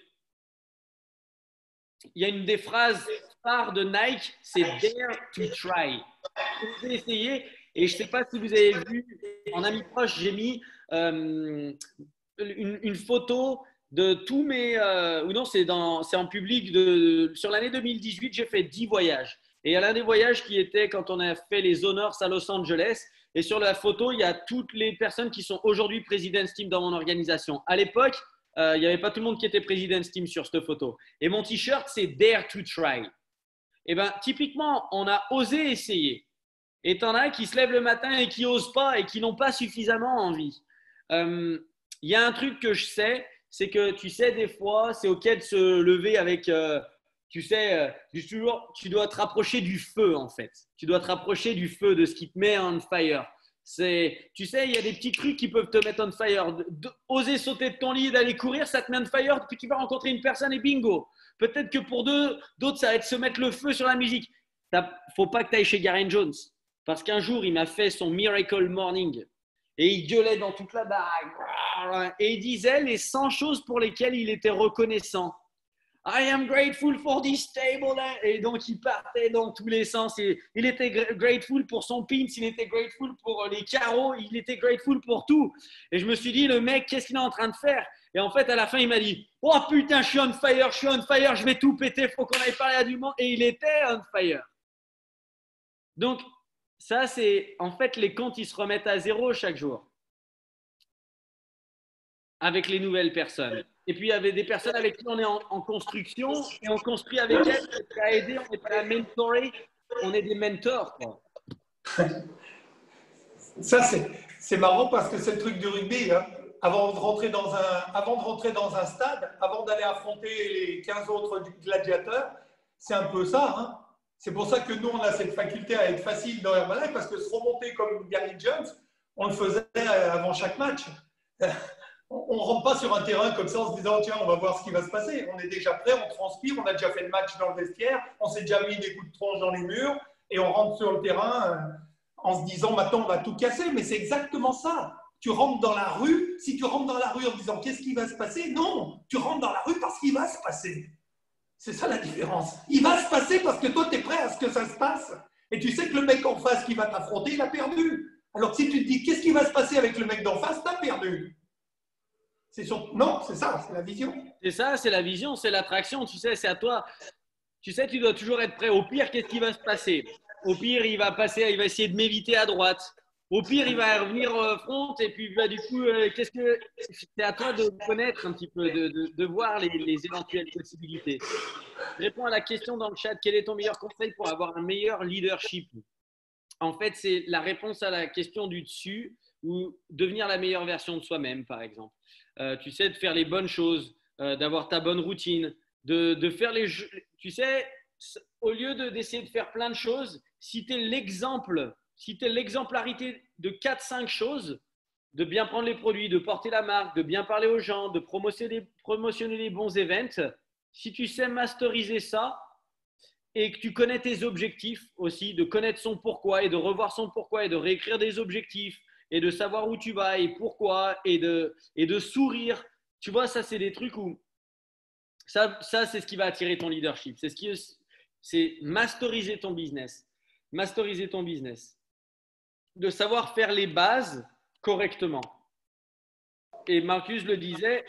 Il y a une des phrases phares de Nike, c'est Dare to try. Osez essayer. Et je ne sais pas si vous avez vu, en ami proche, j'ai mis une photo de tous mes… ou non, c'est en public. Sur l'année 2018, j'ai fait 10 voyages. Et il y a l'un des voyages qui était quand on a fait les Honors à Los Angeles. Et sur la photo, il y a toutes les personnes qui sont aujourd'hui President's Team dans mon organisation. À l'époque, il n'y avait pas tout le monde qui était President's Team sur cette photo. Et mon t-shirt, c'est Dare to try. Et bien, typiquement, on a osé essayer. Et t'en as qui se lèvent le matin et qui n'osent pas et qui n'ont pas suffisamment envie. Il y a un truc que je sais, c'est que tu sais, des fois, c'est OK de se lever avec… tu sais, tu dois te rapprocher du feu, en fait. Tu dois te rapprocher du feu, de ce qui te met on fire. Tu sais, il y a des petits trucs qui peuvent te mettre on fire. Oser sauter de ton lit, d'aller courir, ça te met on fire, puis tu vas rencontrer une personne et bingo. Peut-être que pour d'autres, ça va être se mettre le feu sur la musique. Il ne faut pas que tu ailles chez Garen Jones. Parce qu'un jour, il m'a fait son Miracle Morning. Et il gueulait dans toute la baraque. Et il disait les 100 choses pour lesquelles il était reconnaissant. I am grateful for this table. Et donc, il partait dans tous les sens. Et il était grateful pour son pins, il était grateful pour les carreaux, il était grateful pour tout. Et je me suis dit, le mec, qu'est-ce qu'il est en train de faire? Et en fait, à la fin, il m'a dit, oh putain, je suis on fire, je vais tout péter, il faut qu'on aille parler à du monde. Et il était on fire. Donc, ça, c'est en fait les comptes, ils se remettent à zéro chaque jour avec les nouvelles personnes. Et puis, il y avait des personnes avec qui on est en construction et on construit avec elles, on est prêt à aider, on est prêt à mentorer, on est des mentors, quoi. Ça, c'est marrant parce que c'est le truc du rugby. Hein. Avant de rentrer dans un stade, avant d'aller affronter les 15 autres gladiateurs, c'est un peu ça, hein. C'est pour ça que nous, on a cette faculté à être facile dans Herbalife parce que se remonter comme Gary Jones, on le faisait avant chaque match. On ne rentre pas sur un terrain comme ça en se disant tiens, on va voir ce qui va se passer. On est déjà prêt, on transpire, on a déjà fait le match dans le vestiaire, on s'est déjà mis des coups de tronche dans les murs et on rentre sur le terrain en se disant maintenant on va tout casser. Mais c'est exactement ça. Tu rentres dans la rue, si tu rentres dans la rue en te disant qu'est-ce qui va se passer, non, tu rentres dans la rue parce qu'il va se passer. C'est ça la différence. Il va se passer parce que toi tu es prêt à ce que ça se passe et tu sais que le mec en face qui va t'affronter, il a perdu. Alors si tu te dis qu'est-ce qui va se passer avec le mec d'en face, tu as perdu. Non, c'est ça, c'est la vision. C'est ça, c'est la vision, c'est l'attraction. Tu sais, c'est à toi. Tu sais, tu dois toujours être prêt. Au pire, qu'est-ce qui va se passer? Au pire, il va essayer de m'éviter à droite. Au pire, il va revenir front. Et puis, du coup, c'est à toi de connaître un petit peu, de voir les éventuelles possibilités. Je réponds à la question dans le chat. Quel est ton meilleur conseil pour avoir un meilleur leadership? En fait, c'est la réponse à la question du dessus ou devenir la meilleure version de soi-même, par exemple. Tu sais, de faire les bonnes choses, d'avoir ta bonne routine, de faire les jeux. Tu sais, au lieu d'essayer de faire plein de choses, si tu es l'exemple, si tu es l'exemplarité de 4-5 choses, de bien prendre les produits, de porter la marque, de bien parler aux gens, de promotionner les bons events, si tu sais masteriser ça et que tu connais tes objectifs aussi, de connaître son pourquoi et de revoir son pourquoi et de réécrire des objectifs, et de savoir où tu vas et pourquoi et de sourire. Tu vois, ça, c'est des trucs où ça c'est ce qui va attirer ton leadership. C'est masteriser ton business. Masteriser ton business. De savoir faire les bases correctement. Et Marcus le disait,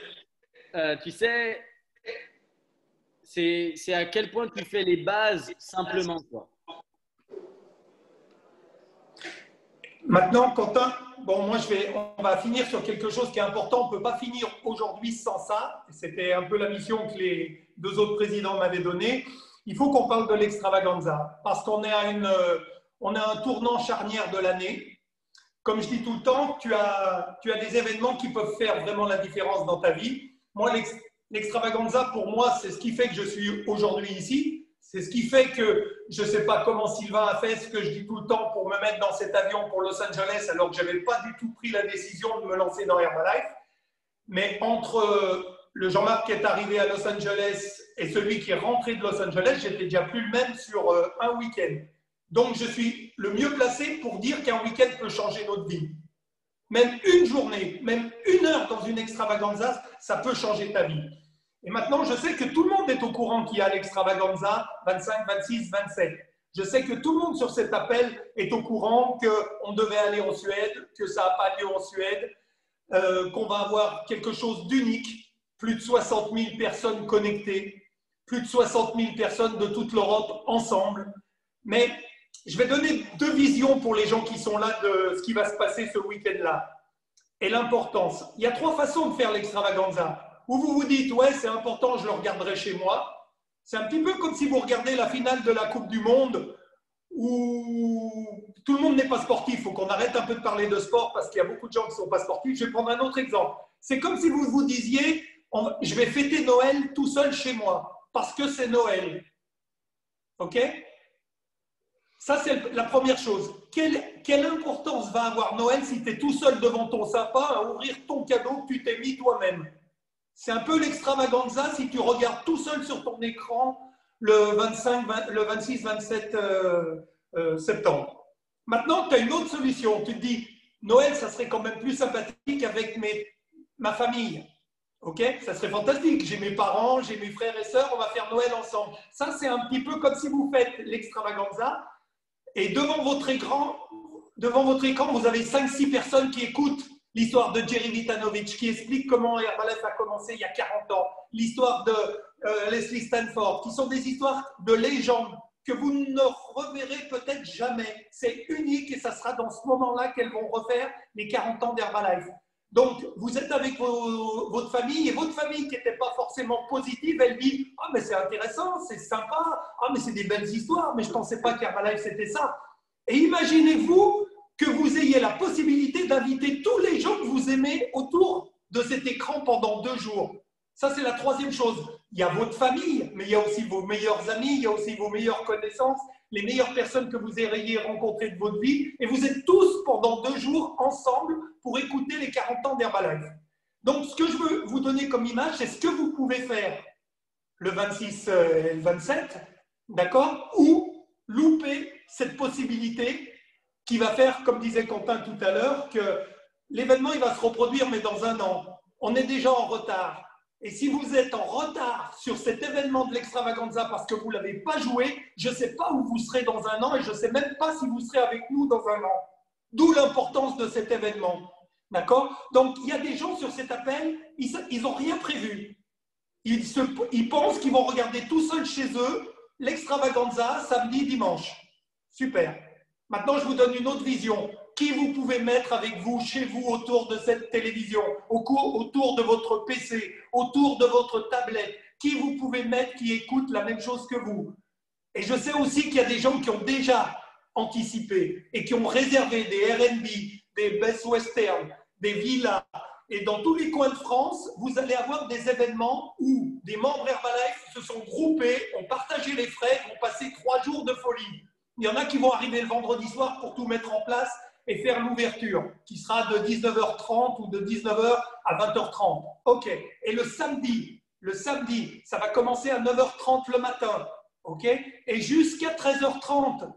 tu sais, c'est à quel point tu fais les bases simplement, quoi. Maintenant, Quentin, bon, on va finir sur quelque chose qui est important. On ne peut pas finir aujourd'hui sans ça. C'était un peu la mission que les 2 autres présidents m'avaient donnée. Il faut qu'on parle de l'extravaganza parce qu'on est on est à un tournant charnière de l'année. Comme je dis tout le temps, tu as des événements qui peuvent faire vraiment la différence dans ta vie. Moi, l'extravaganza, pour moi, c'est ce qui fait que je suis aujourd'hui ici. C'est ce qui fait que je ne sais pas comment Sylvain a fait ce que je dis tout le temps pour me mettre dans cet avion pour Los Angeles alors que je n'avais pas du tout pris la décision de me lancer dans Herbalife. Mais entre le Jean-Marc qui est arrivé à Los Angeles et celui qui est rentré de Los Angeles, j'étais déjà plus le même sur un week-end. Donc, je suis le mieux placé pour dire qu'un week-end peut changer notre vie. Même une journée, même 1 heure dans une extravaganza, ça peut changer ta vie. Et maintenant, je sais que tout le monde est au courant qu'il y a l'extravaganza 25, 26, 27. Je sais que tout le monde sur cet appel est au courant qu'on devait aller en Suède, que ça n'a pas lieu en Suède, qu'on va avoir quelque chose d'unique, plus de 60 000 personnes connectées, plus de 60 000 personnes de toute l'Europe ensemble. Mais je vais donner 2 visions pour les gens qui sont là de ce qui va se passer ce week-end-là. Et l'importance. Il y a 3 façons de faire l'extravaganza. Ou vous vous dites, ouais, c'est important, je le regarderai chez moi. C'est un petit peu comme si vous regardez la finale de la Coupe du Monde où tout le monde n'est pas sportif. Il faut qu'on arrête un peu de parler de sport parce qu'il y a beaucoup de gens qui ne sont pas sportifs. Je vais prendre un autre exemple. C'est comme si vous vous disiez, je vais fêter Noël tout seul chez moi parce que c'est Noël. OK? Ça, c'est la première chose. Quelle importance va avoir Noël si tu es tout seul devant ton sapin à ouvrir ton cadeau que tu t'es mis toi-même? C'est un peu l'extravaganza si tu regardes tout seul sur ton écran le 26-27 septembre. Maintenant, tu as une autre solution. Tu te dis, Noël, ça serait quand même plus sympathique avec ma famille. Ok? Ça serait fantastique. J'ai mes parents, j'ai mes frères et sœurs, on va faire Noël ensemble. Ça, c'est un petit peu comme si vous faites l'extravaganza et devant votre écran, vous avez 5-6 personnes qui écoutent l'histoire de Jerry Vitanovic, qui explique comment Herbalife a commencé il y a 40 ans, l'histoire de Leslie Stanford, qui sont des histoires de légendes que vous ne reverrez peut-être jamais. C'est unique et ça sera dans ce moment-là qu'elles vont refaire les 40 ans d'Herbalife. Donc, vous êtes avec votre famille et votre famille qui n'était pas forcément positive, elle dit « Ah, mais c'est intéressant, c'est sympa, ah, mais c'est des belles histoires, mais je ne pensais pas qu'Herbalife c'était ça. » Et imaginez-vous que vous ayez la possibilité d'inviter tous les gens que vous aimez autour de cet écran pendant 2 jours. Ça, c'est la 3e chose. Il y a votre famille, mais il y a aussi vos meilleurs amis, il y a aussi vos meilleures connaissances, les meilleures personnes que vous ayez rencontrées de votre vie. Et vous êtes tous pendant 2 jours ensemble pour écouter les 40 ans d'Herbalife. Donc, ce que je veux vous donner comme image, c'est ce que vous pouvez faire le 26 et le 27, d'accord? Ou louper cette possibilité qui va faire, comme disait Quentin tout à l'heure, que l'événement il va se reproduire, mais dans un an. On est déjà en retard. Et si vous êtes en retard sur cet événement de l'extravaganza parce que vous ne l'avez pas joué, je ne sais pas où vous serez dans un an et je ne sais même pas si vous serez avec nous dans un an. D'où l'importance de cet événement. D'accord? Donc, il y a des gens sur cet appel, ils n'ont rien prévu. Ils pensent qu'ils vont regarder tout seuls chez eux l'extravaganza samedi, dimanche. Super. Maintenant, je vous donne une autre vision. Qui vous pouvez mettre avec vous, chez vous, autour de cette télévision, autour de votre PC, autour de votre tablette? Qui vous pouvez mettre qui écoute la même chose que vous? Et je sais aussi qu'il y a des gens qui ont déjà anticipé et qui ont réservé des Airbnb, des Best Western, des villas. Et dans tous les coins de France, vous allez avoir des événements où des membres Herbalife se sont groupés, ont partagé les frais, vont passer 3 jours de folie. Il y en a qui vont arriver le vendredi soir pour tout mettre en place et faire l'ouverture, qui sera de 19h30 ou de 19h à 20h30. OK. Et le samedi, ça va commencer à 9h30 le matin. OK. Et jusqu'à 13h30,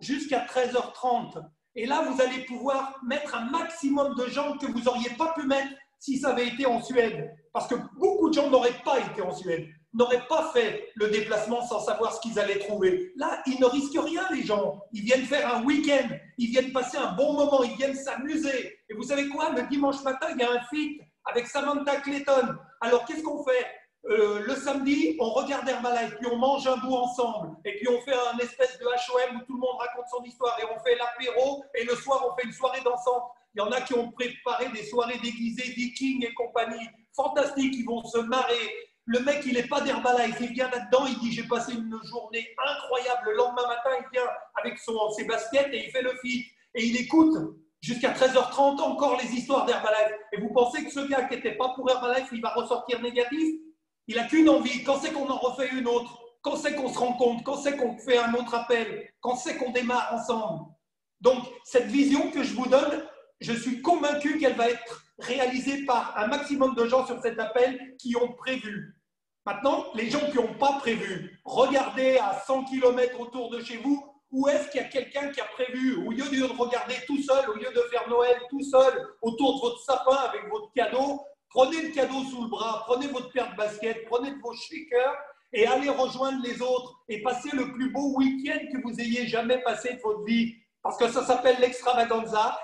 Et là, vous allez pouvoir mettre un maximum de gens que vous n'auriez pas pu mettre si ça avait été en Suède. Parce que beaucoup de gens n'auraient pas été en Suède, n'auraient pas fait le déplacement sans savoir ce qu'ils allaient trouver. Là, ils ne risquent rien, les gens. Ils viennent faire un week-end, ils viennent passer un bon moment, ils viennent s'amuser. Et vous savez quoi? Le dimanche matin, il y a un feat avec Samantha Clayton. Alors, qu'est-ce qu'on fait? Le samedi, on regarde Herbalife, puis on mange un bout ensemble, et puis on fait un espèce de HOM où tout le monde raconte son histoire, et on fait l'apéro, et le soir, on fait une soirée dansante. Il y en a qui ont préparé des soirées déguisées, Vikings et compagnie, fantastiques, ils vont se marrer. Le mec, il n'est pas d'Herbalife, il vient là-dedans, il dit « j'ai passé une journée incroyable ». Le lendemain matin, il vient avec ses baskets et il fait le feat. Et il écoute jusqu'à 13h30 encore les histoires d'Herbalife. Et vous pensez que ce gars qui n'était pas pour Herbalife, il va ressortir négatif? Il n'a qu'une envie. Quand c'est qu'on en refait une autre? Quand c'est qu'on se rencontre? Quand c'est qu'on fait un autre appel? Quand c'est qu'on démarre ensemble? Donc, cette vision que je vous donne, je suis convaincu qu'elle va être réalisée par un maximum de gens sur cet appel qui ont prévu. Maintenant, les gens qui n'ont pas prévu, regardez à 100 km autour de chez vous, où est-ce qu'il y a quelqu'un qui a prévu? Au lieu de regarder tout seul, au lieu de faire Noël tout seul autour de votre sapin avec votre cadeau, prenez le cadeau sous le bras, prenez votre paire de baskets, prenez vos shakers et allez rejoindre les autres et passez le plus beau week-end que vous ayez jamais passé de votre vie. Parce que ça s'appelle l'extravaganza.